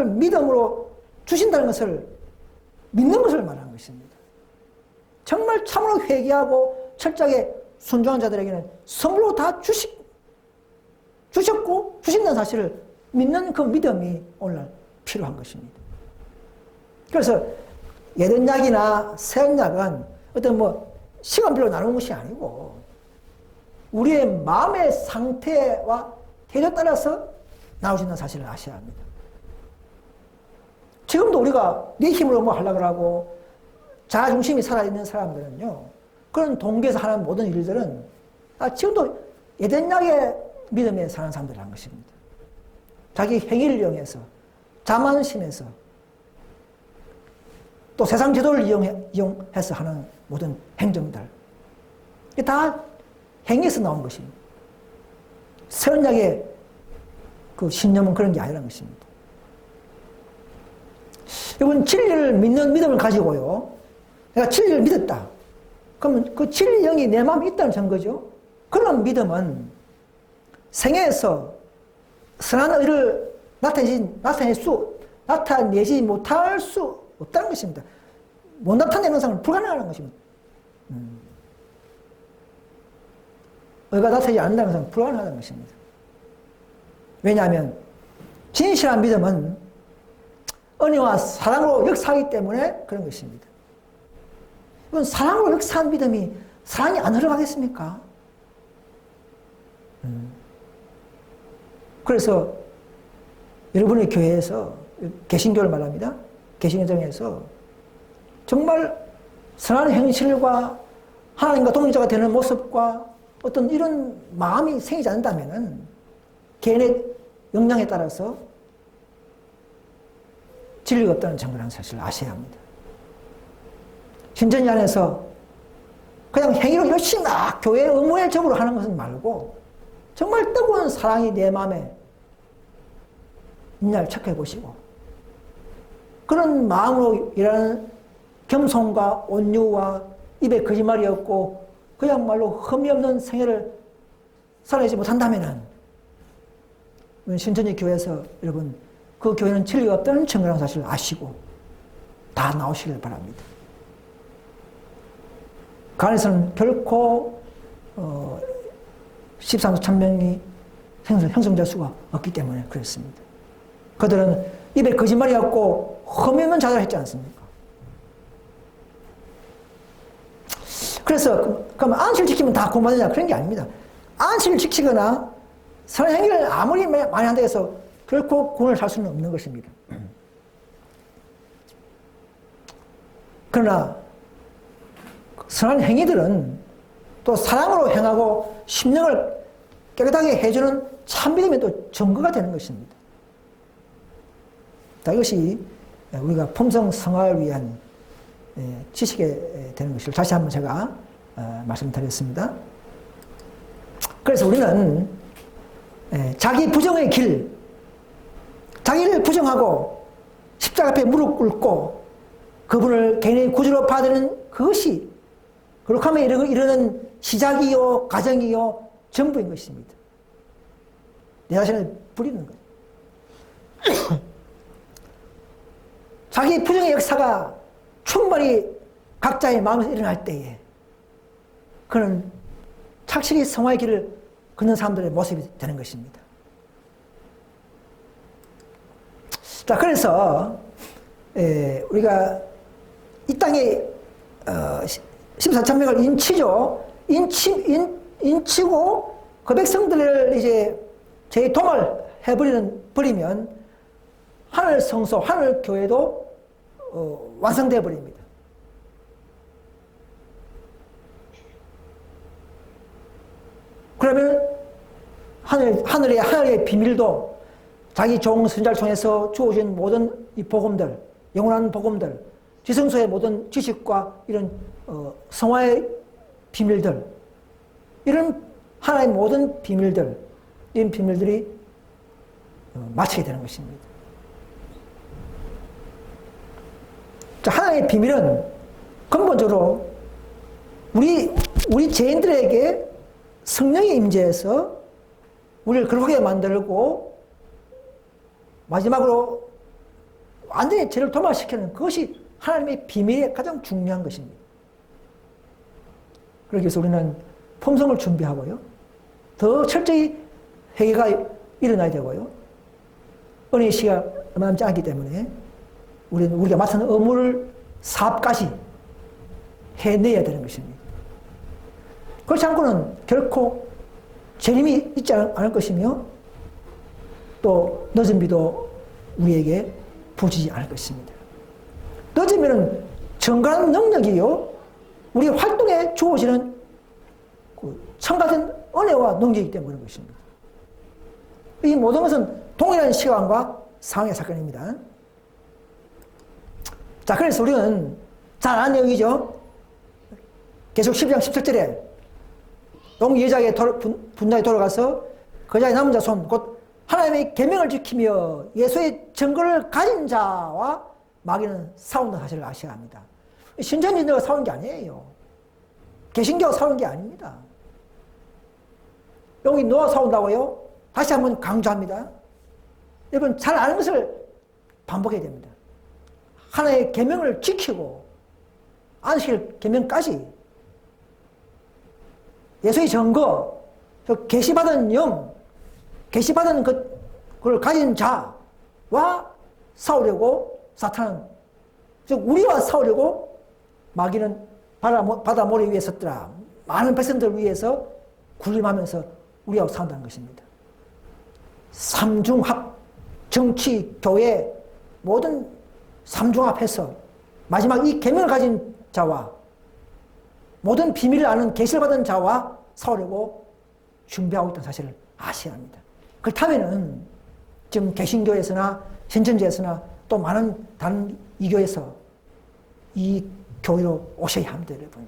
믿음으로 주신다는 것을 믿는 것을 말하는 것입니다. 정말 참으로 회개하고 철저하게 순종한 자들에게는 선물로 다 주셨고 주신다는 사실을 믿는 그 믿음이 오늘날 필요한 것입니다. 그래서 예언약이나 새언약은 어떤 시간별로 나누는 것이 아니고 우리의 마음의 상태와 태도에 따라서 나오시는 사실을 아셔야 합니다. 지금도 우리가 내 힘으로 뭐 하려고 하고 자아중심이 살아있는 사람들은요, 그런 동기에서 하는 모든 일들은 지금도 예전약의 믿음에 사는 사람들이라는 것입니다. 자기 행위를 이용해서, 자만심에서, 또 세상 제도를 이용해서 하는 모든 행정들. 이게 다 행위에서 나온 것입니다. 새언약의 그 신념은 그런 게 아니라는 것입니다. 여러분, 진리를 믿는 믿음을 가지고요, 내가 진리를 믿었다. 그러면 그 진리 영이 내 마음에 있다는 증거죠. 그런 믿음은 생애에서 선한 의를 나타내지 못할 수 없다는 것입니다. 못 나타내는 것은 불가능한 것입니다. 의가 나타나지 않는다는 것은 불가능하다는 것입니다. 왜냐하면 진실한 믿음은 은혜와 사랑으로 역사하기 때문에 그런 것입니다. 이건 사랑으로 역사한 믿음이 사랑이 안 흘러가겠습니까? 그래서 여러분의 교회에서, 개신교를 말합니다. 개신교정에서 정말 선한 행실과 하나님과 동행자가 되는 모습과 어떤 이런 마음이 생기지 않는다면 개인의 역량에 따라서 진리가 없다는 증거라는 사실을 아셔야 합니다. 신전이 안에서 그냥 행위로 열심히 막 교회 의무의 적으로 하는 것은 말고 정말 뜨거운 사랑이 내 마음에 있냐를 체크해 보시고 그런 마음으로 일하는 겸손과 온유와 입에 거짓말이 없고 그야말로 흠이 없는 생애를 살아내지 못한다면 신천지 교회에서 여러분 그 교회는 진리가 없다는 증거라는 사실을 아시고 다 나오시길 바랍니다. 그 안에서는 결코 13조 천명이 형성될 수가 없기 때문에 그렇습니다. 그들은 입에 거짓말이 없고 흠이 없는 자세를 했지 않습니까? 그래서 그럼 안식을 지키면 다 구원받느냐 그런 게 아닙니다. 안식을 지키거나 선한 행위를 아무리 많이 한다고 해서 결코 구원을 살 수는 없는 것입니다. 그러나 선한 행위들은 또 사랑으로 행하고 심령을 깨끗하게 해주는 참믿음의 또 증거가 되는 것입니다. 이것이 우리가 품성 성화를 위한 지식이 되는 것을 다시 한번 제가 말씀드렸습니다. 그래서 우리는 자기 부정의 길, 자기를 부정하고 십자가 앞에 무릎 꿇고 그분을 개인의 구주로 받아들이는 그것이 거룩함에 이르는 시작이요 과정이요 전부인 것입니다. 내 자신을 부리는 것. 자기 부정의 역사가 충분히 각자의 마음에서 일어날 때에 그는 착실히 성화의 길을 걷는 사람들의 모습이 되는 것입니다. 자, 그래서 우리가 이 땅에 14천명을 인치죠. 인치고 그 백성들을 이제 제 도말 버리면 하늘 성소, 하늘 교회도 완성되어 버립니다. 그러면 하늘의 비밀도 자기 종 선자를 통해서 주어진 모든 이 복음들, 영원한 복음들, 지성소의 모든 지식과 이런 성화의 비밀들, 이런 하나의 모든 비밀들, 이런 비밀들이 마치게 되는 것입니다. 자, 하나의 비밀은 근본적으로 우리 죄인들에게 성령의 임재해서 우리를 거룩하게 만들고 마지막으로 완전히 죄를 도말시키는 그것이 하나님의 비밀의 가장 중요한 것입니다. 그러기 위해서 우리는 품성을 준비하고요. 더 철저히 회개가 일어나야 되고요. 은혜의 시가 얼마나 짧기 때문에 우리가 맡은 의무를 사업까지 해내야 되는 것입니다. 그렇지 않고는 결코 재림이 있지 않을 것이며 또 늦은 비도 우리에게 부지지 않을 것입니다. 늦으면 정갈한 능력이요, 우리 활동에 주어지는 참같은 은혜와 능력이기 때문에 그런 것입니다. 이 모든 것은 동일한 시간과 상황의 사건입니다. 자, 그래서 우리는 잘 아는 내용이죠. 계속 12장 17절에 동 여자에게 분당에 돌아가서 그 자의 남은 자손 곧 하나님의 계명을 지키며 예수의 증거를 가진 자와 마귀는 싸운다는 사실을 아셔야 합니다. 신천지들과 싸우는 게 아니에요. 개신교가 싸우는 게 아닙니다. 여기 노아 싸운다고요? 다시 한번 강조합니다. 여러분 잘 아는 것을 반복해야 됩니다. 하나의 계명을 지키고 안식일 계명까지 예수의 증거, 계시받은 영, 계시받은 그걸 가진 자와 싸우려고 사탄은, 즉 우리와 싸우려고 마귀는 바다 모래 위에 섰더라. 많은 백성들을 위해서 군림하면서 우리하고 싸운다는 것입니다. 삼중합, 정치, 교회 모든 삼중합해서 마지막 이 계명을 가진 자와 모든 비밀을 아는 계시를 받은 자와 싸우려고 준비하고 있다는 사실을 아셔야 합니다. 그렇다면은 지금 개신교에서나 신천지에서나 또 많은 다른 이교에서 이 교회로 오셔야 합니다, 여러분.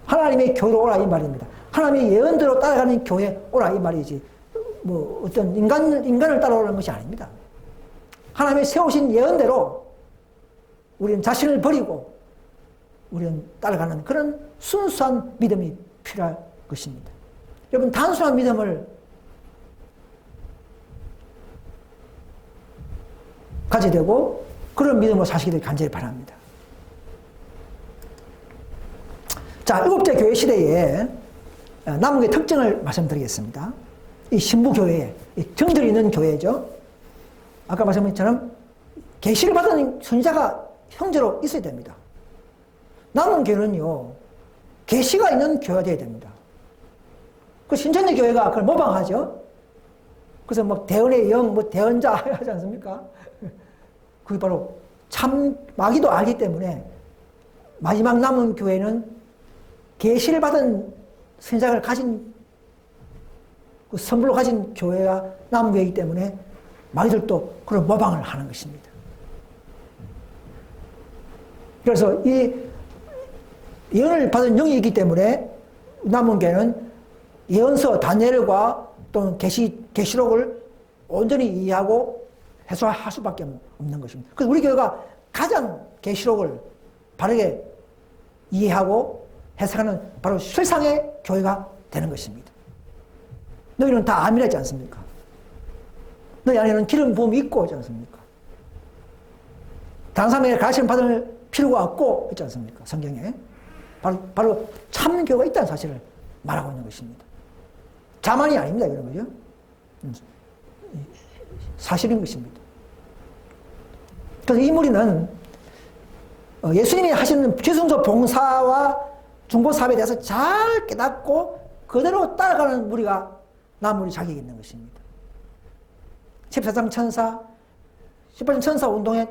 하나님의 교회로 오라 이 말입니다. 하나님의 예언대로 따라가는 교회 오라 이 말이지. 뭐 어떤 인간을 따라오라는 것이 아닙니다. 하나님의 세우신 예언대로 우리는 자신을 버리고 우리는 따라가는 그런 순수한 믿음이 필요할 것입니다. 여러분 단순한 믿음을 가져야 되고 그런 믿음으로 사시기를 간절히 바랍니다. 자, 일곱째 교회 시대에 남은 게 특징을 말씀드리겠습니다. 이 신부교회, 정들이 있는 교회죠. 아까 말씀드린 것처럼 계시를 받은 선지자가 형제로 있어야 됩니다. 남은 교회는요, 계시가 있는 교회가 되어야 됩니다. 그 신천지 교회가 그걸 모방하죠. 그래서 뭐 대언의 영, 뭐 대언자 하지 않습니까? 그게 바로 참 마귀도 알기 때문에 마지막 남은 교회는 계시를 받은 선지자를 가진 그 선물로 가진 교회가 남은 교회이기 때문에 마귀들도 그런 모방을 하는 것입니다. 그래서 이 예언을 받은 영이기 때문에 남은 교회는 예언서 다니엘과 또는 계시록을 온전히 이해하고 해소할 수밖에 없는 것입니다. 그래서 우리 교회가 가장 계시록을 바르게 이해하고 해석하는 바로 실상의 교회가 되는 것입니다. 너희는 다 아멘이지 않습니까? 너희 안에는 기름 부음이 있고 있지 않습니까? 다른 사람에게 가르침 받을 필요가 없고 있지 않습니까? 성경에 바로 참 교회가 있다는 사실을 말하고 있는 것입니다. 자만이 아닙니다. 이런 거죠. 사실인 것입니다. 그래서 이 무리는 예수님이 하시는 죄송서 봉사와 중보사업에 대해서 잘 깨닫고 그대로 따라가는 무리가 남은 자격이 있는 것입니다. 14장 천사, 18장 천사 운동에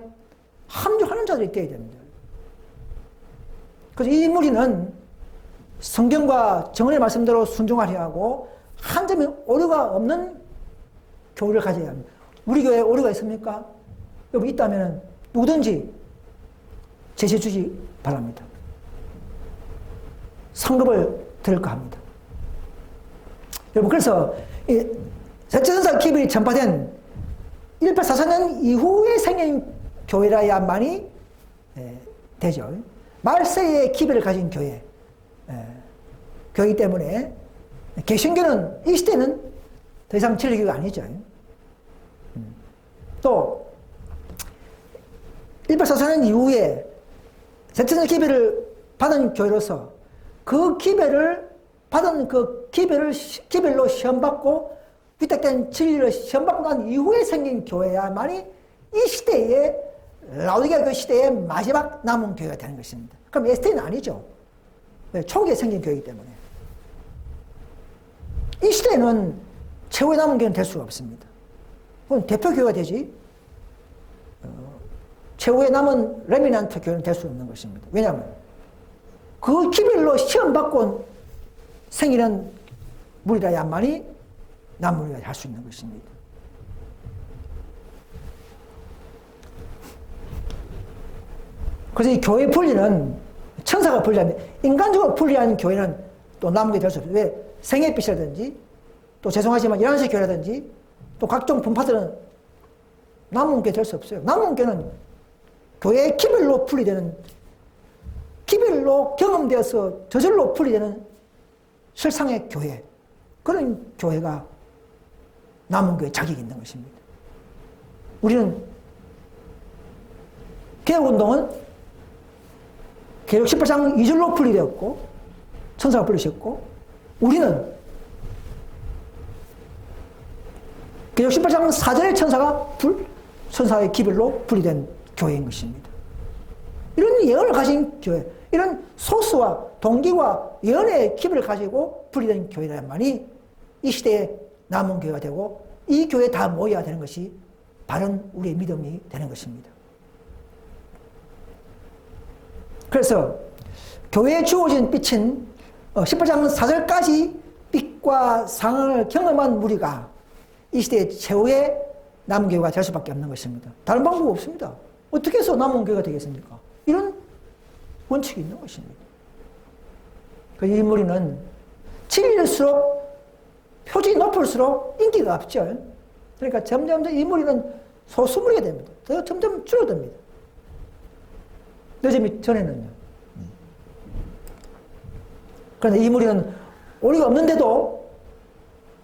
합류하는 자들이 되어야 됩니다. 그래서 이 무리는 성경과 정언의 말씀대로 순종하려 하고 한 점의 오류가 없는 교회를 가져야 합니다. 우리 교회에 오류가 있습니까? 여러분 있다면 누구든지 제시해 주시 바랍니다. 상급을 드릴까 합니다. 여러분 그래서 세천사 기별이 전파된 1844년 이후에 생긴 교회라야만이 되죠. 말세의 기별을 가진 교회이기 때문에 개신교는 이 시대는 더 이상 진리교가 아니죠. 또 1844년 이후에 세천사 기별을 받은 교회로서 그 기별을 받은 그 기별로 시험받고 위탁된 진리를 시험받고 난 이후에 생긴 교회야만이 이 시대에 라오디게아 그 시대의 마지막 남은 교회가 되는 것입니다. 그럼 에스테는 아니죠. 왜? 초기에 생긴 교회이기 때문에. 이 시대는 최후의 남은 교회는 될 수가 없습니다. 그건 대표교회가 되지, 최후에 남은 레미넌트 교회는 될 수 없는 것입니다. 왜냐하면 그 기별로 시험받고 생기는 무리라야만이 남무리가 할 수 있는 것입니다. 그래서 이 교회 분리는 천사가 분리하면 인간적으로 분리하는 교회는 또 남무게 될 수 없어요. 왜? 생애빛이라든지 또 죄송하지만 이란식 교회라든지 또 각종 분파들은 남은 게 될 수 없어요. 남은 교회는 교회의 기별로 분리되는, 기별로 경험되어서 저절로 분리되는 실상의 교회, 그런 교회가 남은 교회에 자격이 있는 것입니다. 우리는 개혁운동은 개혁 18장 2절로 분리되었고 천사가 분리되었고, 우리는 개혁 18장 4절의 천사의 기별로 분리된 교회인 것입니다. 이런 예언을 가진 교회, 이런 소스와 동기와 예언의 기별을 가지고 분리된 교회라야만이 이 시대에 남은 교회가 되고 이 교회에 다 모여야 되는 것이 바른 우리의 믿음이 되는 것입니다. 그래서 교회에 주어진 빛은 18장 4절까지 빛과 상황을 경험한 무리가 이 시대의 최후의 남은 교회가 될 수밖에 없는 것입니다. 다른 방법이 없습니다. 어떻게 해서 남은 교회가 되겠습니까? 이런 원칙이 있는 것입니다. 그래서 이 무리는 진리일수록 표준이 높을수록 인기가 없죠. 그러니까 점점 이 무리는 소수무리가 됩니다. 더 점점 줄어듭니다. 늦음이 전에는요. 그런데 이 무리는 오리가 없는데도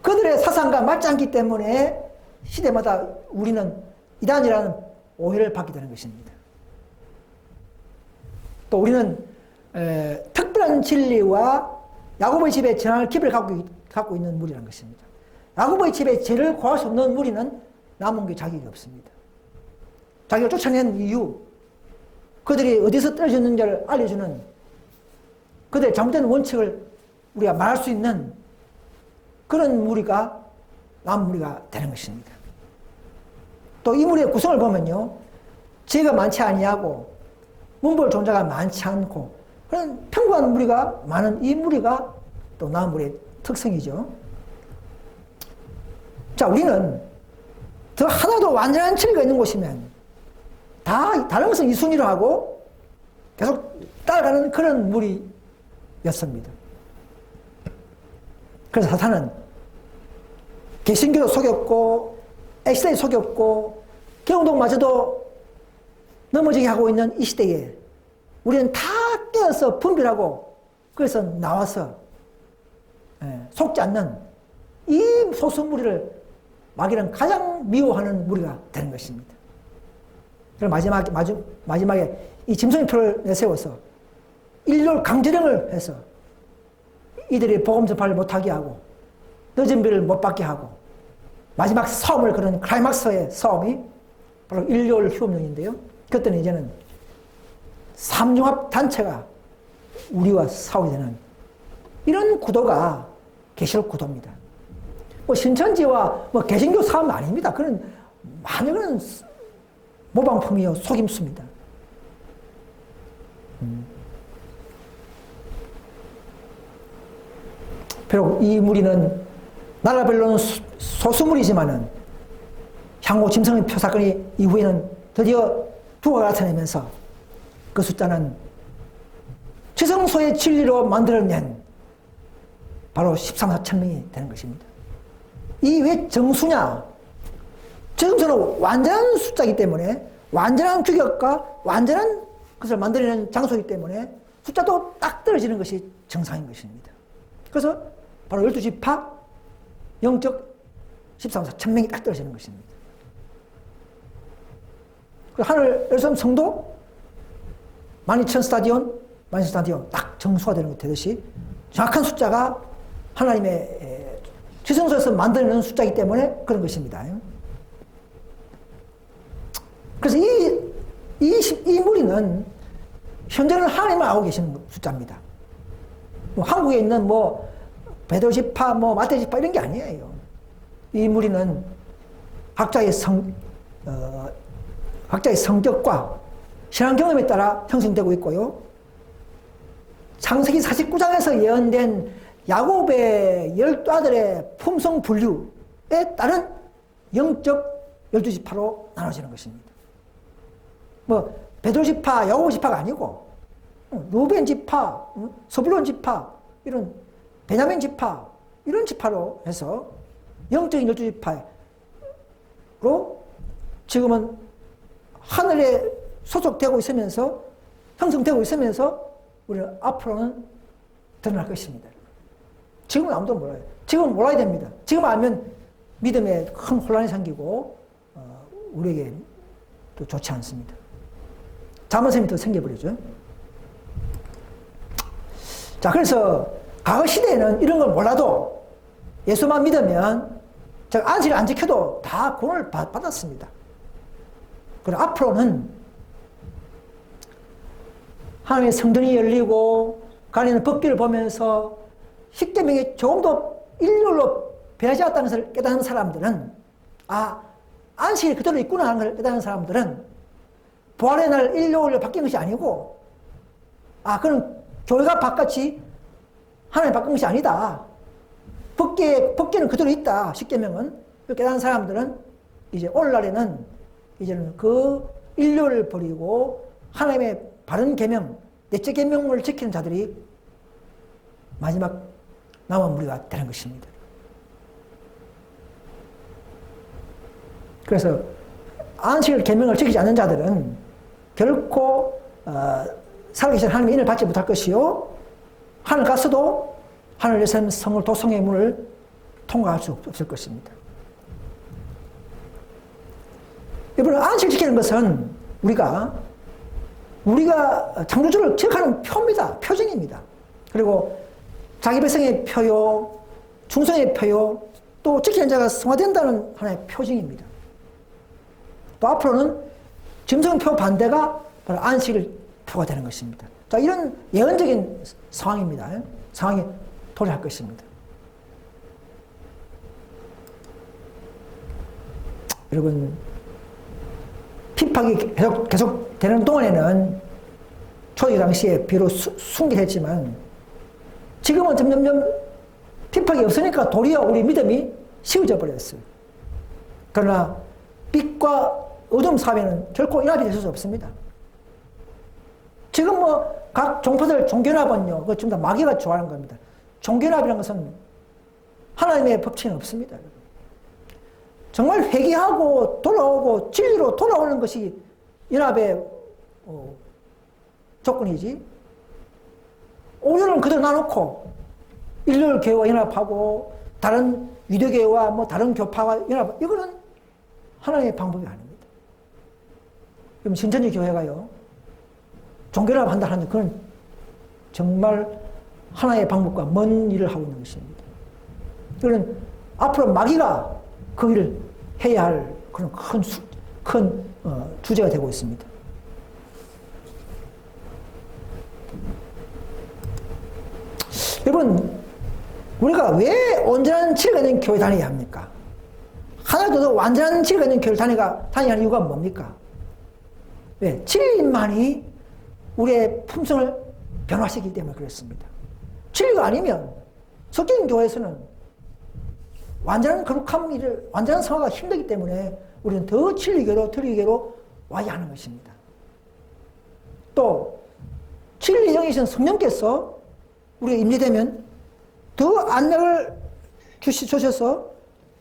그들의 사상과 맞지 않기 때문에 시대마다 우리는 이단이라는 오해를 받게 되는 것입니다. 또 우리는 특별한 진리와 야고보의 집에 전할 기별을 갖고 있는 무리라는 것입니다. 야고보의 집에 죄를 고할 수 없는 무리는 남은 게 자격이 없습니다. 자기를 쫓아낸 이유, 그들이 어디서 떨어졌는지를 알려주는 그들의 잘못된 원칙을 우리가 말할 수 있는 그런 무리가 남은 무리가 되는 것입니다. 또 이 무리의 구성을 보면요, 죄가 많지 아니하고 문벌 종자가 많지 않고 그런 평범한 무리가 많은 이 무리가 또 남은 무리의 특성이죠. 자, 우리는 더 하나도 완전한 진리가 있는 곳이면 다 다른 것은 이순위로 하고 계속 따라가는 그런 무리였습니다. 그래서 사탄은 개신교도 속였고 엑스레이 속였고 개운동마저도 넘어지게 하고 있는 이 시대에 우리는 다 깨어서 분별하고 그래서 나와서 속지 않는 이 소수 무리를 마귀는 가장 미워하는 무리가 되는 것입니다. 그럼 마지막에 이 짐승표를 내세워서 인류를 강제령을 해서 이들이 복음 전파를 못하게 하고 늦은 비를 못 받게 하고 마지막 싸움을 그런 클라이막스의 싸움이 바로 일요일 휴업령인데요. 그때는 이제는 삼중합 단체가 우리와 싸우게 되는 이런 구도가 계시록 구도입니다. 뭐 신천지와 뭐 개신교 싸움 아닙니다. 그런 많은 그런 모방품이요 속임수입니다. 비록 이 무리는 나라별로는 소수무리지만은 향후 짐승표 사건이 이후에는 드디어 두가 나타내면서 그 숫자는 지성소의 진리로 만들어낸 바로 13만 4천 명이 되는 것입니다. 이 왜 정수냐? 정수는 완전한 숫자이기 때문에 완전한 규격과 완전한 것을 만들어내는 장소이기 때문에 숫자도 딱 떨어지는 것이 정상인 것입니다. 그래서 바로 12지파 영적 13만 4천 명이 딱 떨어지는 것입니다. 하늘 예루살렘 성도 12,000스타디온 딱 정수가 되는 것 되듯이 정확한 숫자가 하나님의 지성소에서 만들어내는 숫자이기 때문에 그런 것입니다. 그래서 이 무리는 현재는 하나님을 알고 계시는 숫자입니다. 뭐 한국에 있는 뭐 베드로 지파, 뭐 마태 지파 이런 게 아니에요. 이 무리는 각자의 각자의 성격과 신앙 경험에 따라 형성되고 있고요. 창세기 49장에서 예언된 야곱의 12아들의 품성 분류에 따른 영적 12지파로 나눠지는 것입니다. 뭐 베드로 지파, 야고보 지파가 아니고 루벤 지파, 스불론 지파, 이런 베냐민 지파, 이런 지파로 해서 영적인 12지파로 지금은 하늘에 소속되고 있으면서 형성되고 있으면서 우리는 앞으로는 드러날 것입니다. 지금은 아무도 몰라요. 지금은 몰라야 됩니다. 지금 알면 믿음에 큰 혼란이 생기고 우리에게 또 좋지 않습니다. 자만심이 더 생겨버리죠. 자, 그래서 과거 시대에는 이런 걸 몰라도 예수만 믿으면 안식을 안 지켜도 다 구원을 받았습니다. 그리고 앞으로는 하나님의 성전이 열리고 그 안에는 법궤를 보면서 십계명이 조금 더 일률로 변하지 않았다는 것을 깨닫는 사람들은 안식이 그대로 있구나 하는 걸 깨닫는 사람들은 부활의 날 일요일로 바뀐 것이 아니고 그건 교회가 바깥이 하나님 바꾼 것이 아니다. 법궤는 그대로 있다. 십계명은. 깨닫는 사람들은 이제 오늘날에는 이제는 그 일요일을 버리고 하나님의 바른 계명, 넷째 계명을 지키는 자들이 마지막 남은 무리가 되는 것입니다. 그래서 안식일 계명을 지키지 않는 자들은 결코 살아계신 하나님의 인을 받지 못할 것이요, 하늘 가서도 하늘에서는 성을 도성의 문을 통과할 수 없을 것입니다. 여러분, 안식을 지키는 것은 우리가 창조주를 기억하는 표입니다. 표징입니다. 그리고 자기 백성의 표요, 충성의 표요, 또 지키는 자가 성화된다는 하나의 표징입니다. 또 앞으로는 짐승표 반대가 바로 안식일 표가 되는 것입니다. 자, 이런 예언적인 상황입니다. 상황이 도래할 것입니다. 여러분, 핍박이 계속 되는 동안에는 초기 당시에 비록 순결했지만 지금은 점점점 핍박이 없으니까 도리어 우리 믿음이 쉬워져 버렸어요. 그러나 빛과 어둠 사회는 결코 연합이 될 수 없습니다. 지금 각 종파들 종교연합은요, 그거 전부 다 마귀가 좋아하는 겁니다. 종교연합이라는 것은 하나님의 법칙은 없습니다. 정말 회개하고 돌아오고 진리로 돌아오는 것이 연합의 조건이지. 오늘은 그대로 나놓고 일요일 교회와 연합하고 다른 유대교회와 다른 교파와 연합, 이거는 하나님의 방법이 아닙니다. 그럼 신천지 교회가요, 종교연합 한다 하는데 그건 정말 하나의 방법과 먼 일을 하고 있는 것입니다. 이거는 앞으로 마귀가 그 일을 해야 할 그런 큰 주제가 되고 있습니다. 여러분, 우리가 왜 온전한 진리가 있는 교회 다녀야 합니까? 하나도 더 완전한 진리가 있는 교회를 다녀야 하는 이유가 뭡니까? 왜? 진리만이 우리의 품성을 변화시키기 때문에 그렇습니다. 진리가 아니면 섞인 교회에서는 완전한 거룩한 일을, 완전한 성화가 힘들기 때문에 우리는 더 진리교로, 틀리교로 와야 하는 것입니다. 또 진리의 영이신 성령께서 우리가 임재되면 더 안력을 주셔서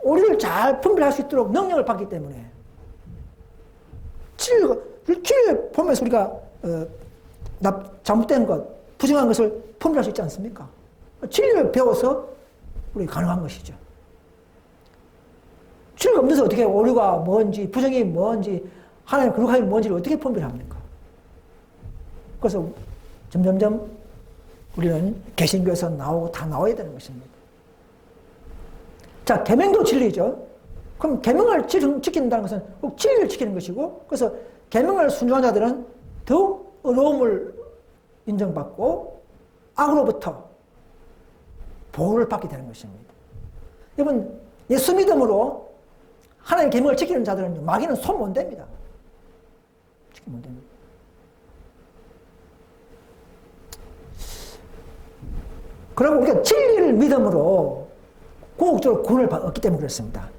우리를 잘 분별할 수 있도록 능력을 받기 때문에 진리를 보면서 우리가 잘못된 것, 부정한 것을 분별할 수 있지 않습니까? 진리를 배워서 우리가 가능한 것이죠. 진리가 없는데서 어떻게 오류가 뭔지, 부정이 뭔지, 하나님 거룩함이 뭔지를 어떻게 분별합니까? 그래서 점점점 우리는 개신교에서 다 나와야 되는 것입니다. 자, 계명도 진리죠. 그럼 계명을 지킨다는 것은 꼭 진리를 지키는 것이고, 그래서 계명을 순종한 자들은 더욱 의로움을 인정받고 악으로부터 보호를 받게 되는 것입니다. 여러분, 예수 믿음으로 하나님의 계명을 지키는 자들은 마귀는 손 못 댑니다. 지키면 못 됩니다. 그리고 우리가 진리를 믿음으로 궁극적으로 구원을 얻기 때문에 그렇습니다.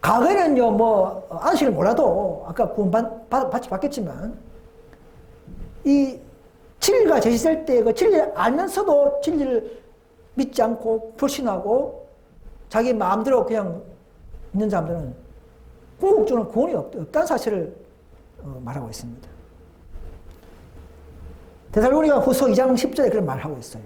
과거에는요, 뭐, 안식을 몰라도, 아까 구원 받지 받겠지만, 이 진리가 제시될 때 그 진리를 알면서도 진리를 믿지 않고 불신하고 자기 마음대로 그냥 있는 사람들은 궁극적으로 구원이 없다는 사실을 말하고 있습니다. 데살로니가 후서 2장 10절에 그런 말을 하고 있어요.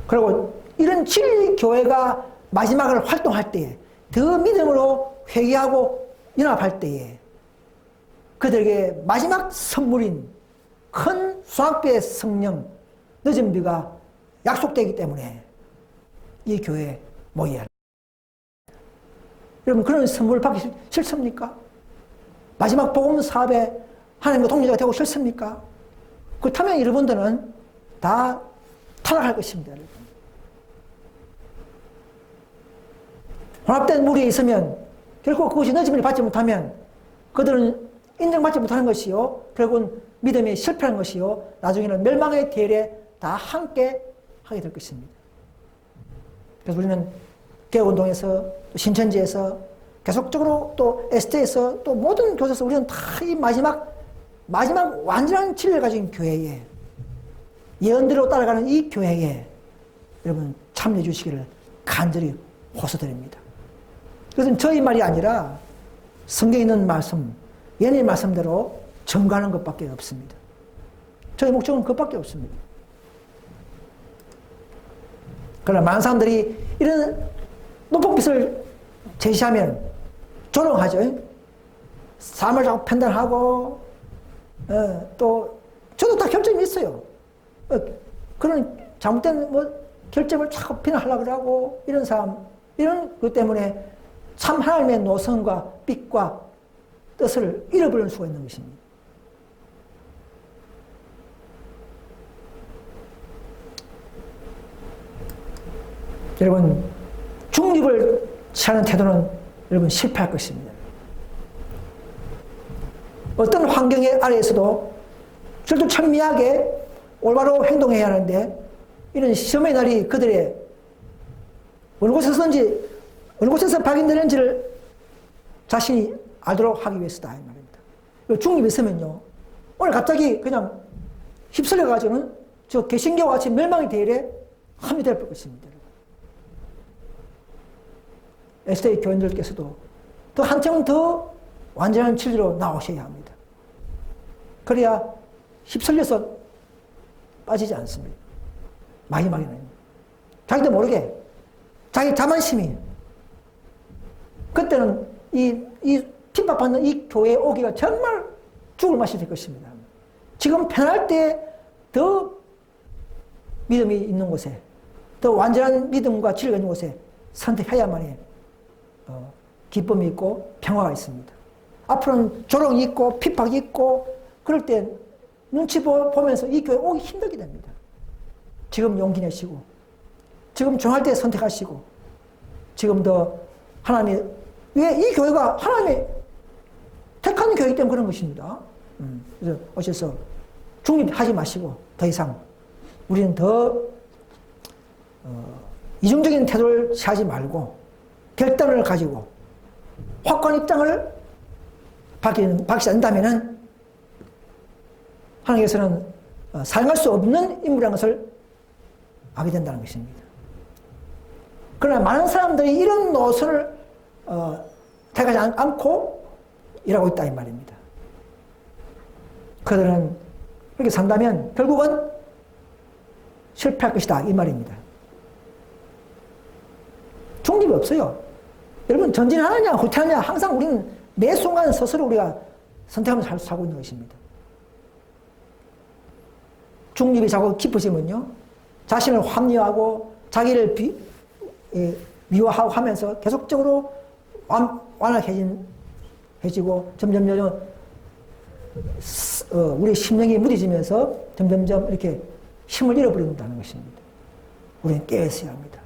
그리고 이런 진리 교회가 마지막을 활동할 때에 더 믿음으로 회개하고 연합할 때에 그들에게 마지막 선물인 큰 수학비의 성령 늦은 비가 약속되기 때문에 이 교회에 모여야 합니다. 여러분 그런 선물을 받기 싫습니까? 마지막 복음 사업에 하나님과 동료가 되고 싫습니까? 그렇다면 여러분들은 다 타락할 것입니다. 여러분. 혼합된 무리에 있으면 결국 그것이 늦은 비를 받지 못하면 그들은 인정받지 못하는 것이요. 결국은 믿음이 실패하는 것이요. 나중에는 멸망의 대열에 다 함께 하게 될 것입니다. 그래서 우리는 개운동에서 또 신천지에서 계속적으로 또 ST에서 또 모든 교회에서 우리는 다 이 마지막 완전한 진리를 가진 교회에 예언대로 따라가는 이 교회에 여러분 참여해 주시기를 간절히 호소드립니다. 그것은 저희 말이 아니라 성경에 있는 말씀, 예언의 말씀대로 증거하는 것밖에 없습니다. 저희 목적은 그것밖에 없습니다. 그러나 많은 사람들이 이런 높은 빛을 제시하면 조롱하죠. 삶을 자꾸 판단하고, 또, 저도 다 결점이 있어요. 그런 잘못된 결점을 자꾸 비난하려고 하고, 이런 사람, 이런 것 때문에 참 하나님의 노선과 빛과 뜻을 잃어버릴 수가 있는 것입니다. 여러분, 중립을 취하는 태도는 여러분 실패할 것입니다. 어떤 환경의 아래에서도 절도 청미하게 올바로 행동해야 하는데 이런 시험의 날이 그들의 어느 곳에서 발견되는지를 자신이 알도록 하기 위해서다 이 말입니다. 중립이 있으면요 오늘 갑자기 그냥 휩쓸려가지고는 저 개신교와 같이 멸망의 대열에 함유될 것입니다. SDA 교인들께서도 또 한층 더 완전한 진리로 나오셔야 합니다. 그래야 휩쓸려서 빠지지 않습니다. 마지막에는 자기도 모르게 자기 자만심이 그때는 이 핍박받는 이 교회에 오기가 정말 죽을 맛이 될 것입니다. 지금 편할 때 더 믿음이 있는 곳에 더 완전한 믿음과 진리가 있는 곳에 선택해야만이 기쁨이 있고 평화가 있습니다. 앞으로는 조롱이 있고 핍박이 있고 그럴 때 눈치 보면서 이 교회 오기 힘들게 됩니다. 지금 용기 내시고 지금 정할 때 선택하시고 지금 더 하나님이 왜 이 교회가 하나님이 택한 교회이기 때문에 그런 것입니다. 그래서 어째서 중립하지 마시고 더 이상 우리는 더 이중적인 태도를 취하지 말고 결단을 가지고 확고한 입장을 밝히지 않는다면 하나님께서는 사용할 수 없는 인물이라는 것을 알게 된다는 것입니다. 그러나 많은 사람들이 이런 노선을 택하지 않고 일하고 있다 이 말입니다. 그들은 그렇게 산다면 결국은 실패할 것이다 이 말입니다. 중립이 없어요. 여러분 전진하느냐 후퇴하느냐 항상 우리는 매 순간 스스로 우리가 선택하면서 살고 있는 것입니다. 중립이 자꾸 깊어지면요 자신을 합리화하고 자기를 미화하고 하면서 계속적으로 완악해지고 점점 우리 심령이 무뎌지면서 점점 이렇게 힘을 잃어버린다는 것입니다. 우리는 깨어있어야 합니다.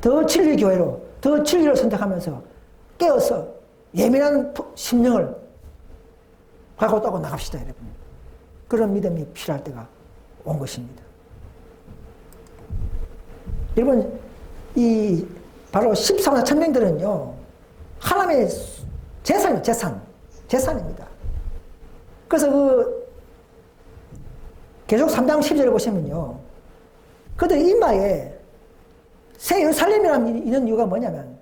더 진리 교회로 더 진리를 선택하면서 깨어서 예민한 심령을 가지고 따고 나갑시다, 여러분. 그런 믿음이 필요할 때가 온 것입니다. 여러분, 이 바로 14만 천명들은요, 하나님의 재산이에요, 재산입니다. 그래서 계속 3장 10절에 보시면요, 그들 이마에 새 예루살렘이라는 있는 이유가 뭐냐면,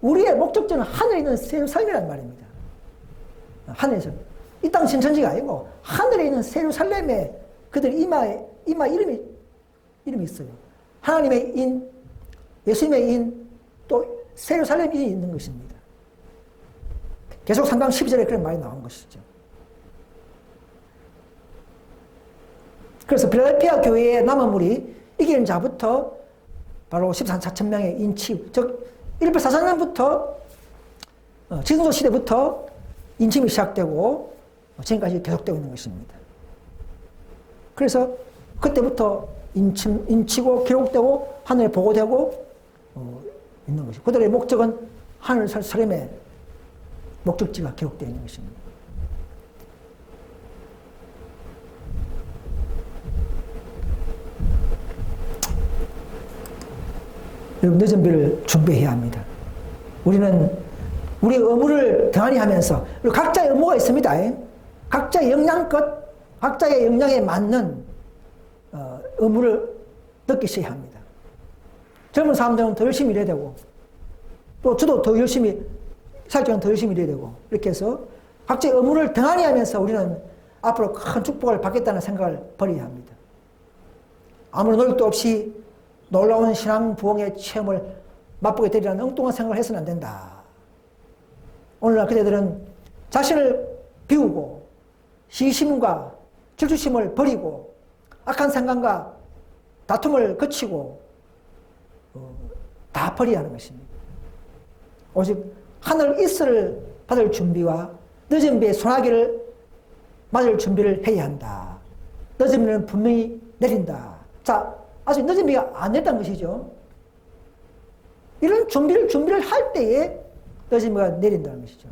우리의 목적지는 하늘에 있는 새 예루살렘이란 말입니다. 하늘에서. 이 땅 신천지가 아니고, 하늘에 있는 새 예루살렘에 그들 이마 이름이 있어요. 하나님의 인, 예수님의 인, 또 새 예루살렘이 있는 것입니다. 계속 3장 12절에 그런 말이 나온 것이죠. 그래서 필라델피아 교회의 남은 물이 이기는 자부터 바로 14천 명의 인치, 즉 184년부터 지성소 시대부터 인침이 시작되고 지금까지 계속되고 있는 것입니다. 그래서 그때부터 인치고 기록되고 하늘에 보고되고 있는 것이고, 그들의 목적은 하늘 예루살렘의 목적지가 기록되어 있는 것입니다. 여러분, 늦은 비를 준비해야 합니다. 우리는 우리 의무를 등한히 하면서, 그리고 각자의 의무가 있습니다. 각자의 역량껏, 각자의 역량에 맞는 의무를 느끼셔야 합니다. 젊은 사람들은 더 열심히 일해야 되고, 또 저도 더 열심히, 살짝은 더 열심히 일해야 되고, 이렇게 해서 각자의 의무를 등한히 하면서 우리는 앞으로 큰 축복을 받겠다는 생각을 버려야 합니다. 아무런 노력도 없이 놀라운 신앙 부흥의 체험을 맛보게 되리라는 엉뚱한 생각을 해서는 안 된다. 오늘날 그대들은 자신을 비우고 시심과 질투심을 버리고 악한 생각과 다툼을 거치고 다 버려야 하는 것입니다. 오직 하늘 이슬을 받을 준비와 늦은 비의 소나기를 맞을 준비를 해야 한다. 늦은 비는 분명히 내린다. 자, 아직 늦은 비가 안 내렸다는 것이죠. 이런 준비를 할 때에 늦은 비가 내린다는 것이죠.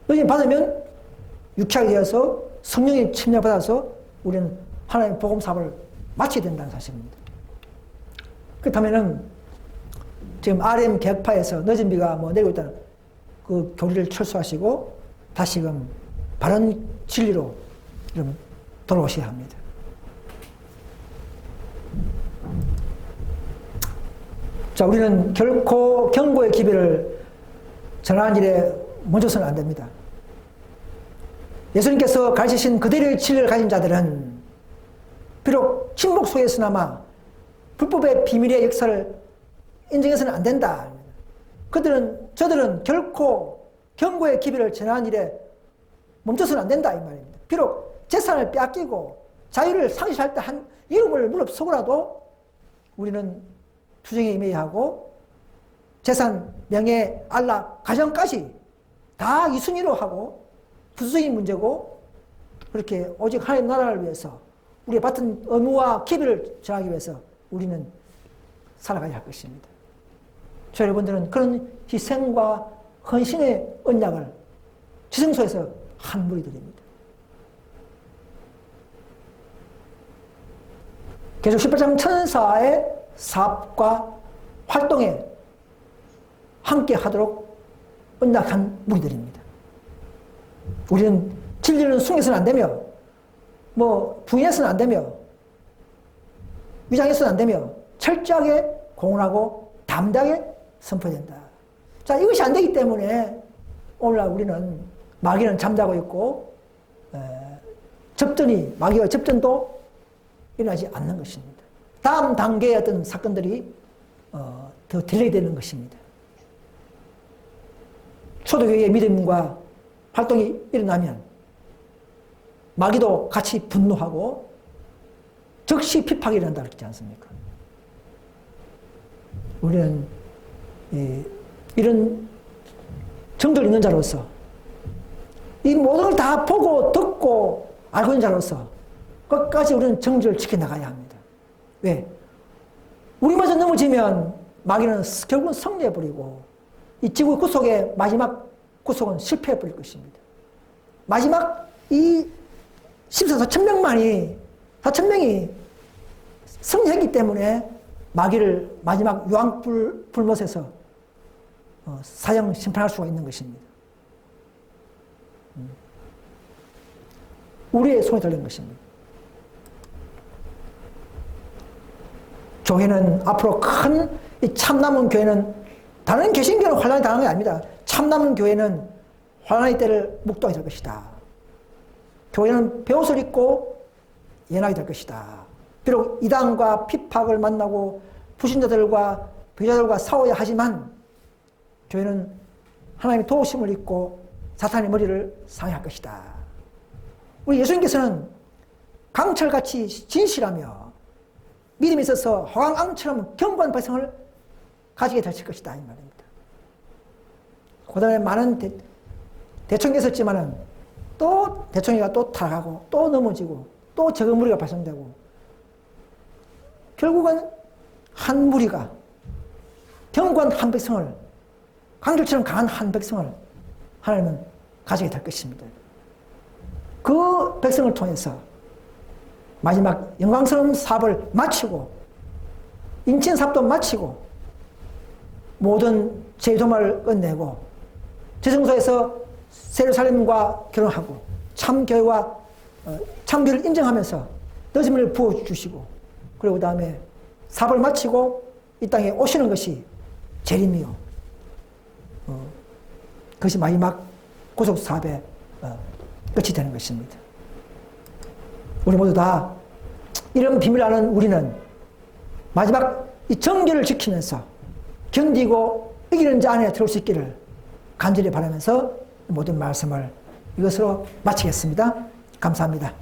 늦은 비 받으면 유쾌하게 되어서 성령의 침략받아서 우리는 하나님의 복음 사업을 마쳐야 된다는 사실입니다. 그렇다면은 지금 RM 개혁파에서 늦은 비가 내리고 있다는 그 교리를 철수하시고 다시금 바른 진리로 여러분 돌아오셔야 합니다. 자, 우리는 결코 경고의 기별을 전하는 일에 멈춰서는 안 됩니다. 예수님께서 가르치신 그대로의 진리를 가진 자들은 비록 침묵 속에서나마 불법의 비밀의 역사를 인정해서는 안 된다. 저들은 결코 경고의 기별을 전하는 일에 멈춰서는 안 된다, 이 말입니다. 비록 재산을 빼앗기고 자유를 상실할 때 한 이름을 무릅쓰고라도 우리는 투쟁에 임해야 하고 재산, 명예, 안락, 가정까지 다 이순위로 하고 부수적인 문제고, 그렇게 오직 하나님 나라를 위해서 우리의 받은 의무와 기별을 전하기 위해서 우리는 살아가야 할 것입니다. 저 여러분들은 그런 희생과 헌신의 언약을 지성소에서 한 무리들입니다. 계속 18장 천사의 사업과 활동에 함께 하도록 언약한 무리들입니다. 우리는 진리는 숨겨서는 안 되며, 부인해서는 안 되며, 위장해서는 안 되며, 철저하게 공헌하고 담대하게 선포된다. 자, 이것이 안 되기 때문에 오늘날 우리는 마귀는 잠자고 있고, 마귀와 접전도 일어나지 않는 것입니다. 다음 단계의 어떤 사건들이 더 딜레이 되는 것입니다. 초대교회의 믿음과 활동이 일어나면 마귀도 같이 분노하고 즉시 핍박이 일어난다 그랬지 않습니까? 우리는 이런 정들 있는 자로서 이 모든 걸 다 보고 듣고 알고 있는 자로서 끝까지 우리는 정절을 지켜나가야 합니다. 왜? 우리마저 넘어지면 마귀는 결국은 승리해버리고 이 지구 구속의 마지막 구속은 실패해버릴 것입니다. 마지막 이 14,4천명만이 4천명이 승리했기 때문에 마귀를 마지막 유황불못에서 사형 심판할 수가 있는 것입니다. 우리의 손에 달린 것입니다. 교회는 앞으로 큰 이 참남은 교회는 다른 개신교는 환란이 당한 게 아닙니다. 참남은 교회는 환란의 때를 묵도하게 될 것이다. 교회는 배옷을 입고 예나게 될 것이다. 비록 이단과 핍박을 만나고 불신자들과 배자들과 싸워야 하지만 교회는 하나님의 도우심을 입고 사탄의 머리를 상해할 것이다. 우리 예수님께서는 강철같이 진실하며 믿음이 있어서 호강앙처럼 견고한 백성을 가지게 되실 것이다 이 말입니다. 그 다음에 많은 대총이 있었지만은 또 대총이가 또 타락하고 또 넘어지고 또 적은 무리가 발생되고 결국은 한 무리가 견고한 한 백성을 강철처럼 강한 한 백성을 하나님은 가지게 될 것입니다. 그 백성을 통해서 마지막 영광스러운 사업을 마치고 인친 사업도 마치고 모든 제도말을 끝내고 지성소에서 예루살렘과 결혼하고 참교회와 참교를 인정하면서 너짐을 부어주시고 그리고 그 다음에 사업을 마치고 이 땅에 오시는 것이 재림이요. 그것이 마지막 구속 사업의 끝이 되는 것입니다. 우리 모두 다 이런 비밀을 아는 우리는 마지막 이 정결을 지키면서 견디고 이기는 자 안에 들어올 수 있기를 간절히 바라면서 모든 말씀을 이것으로 마치겠습니다. 감사합니다.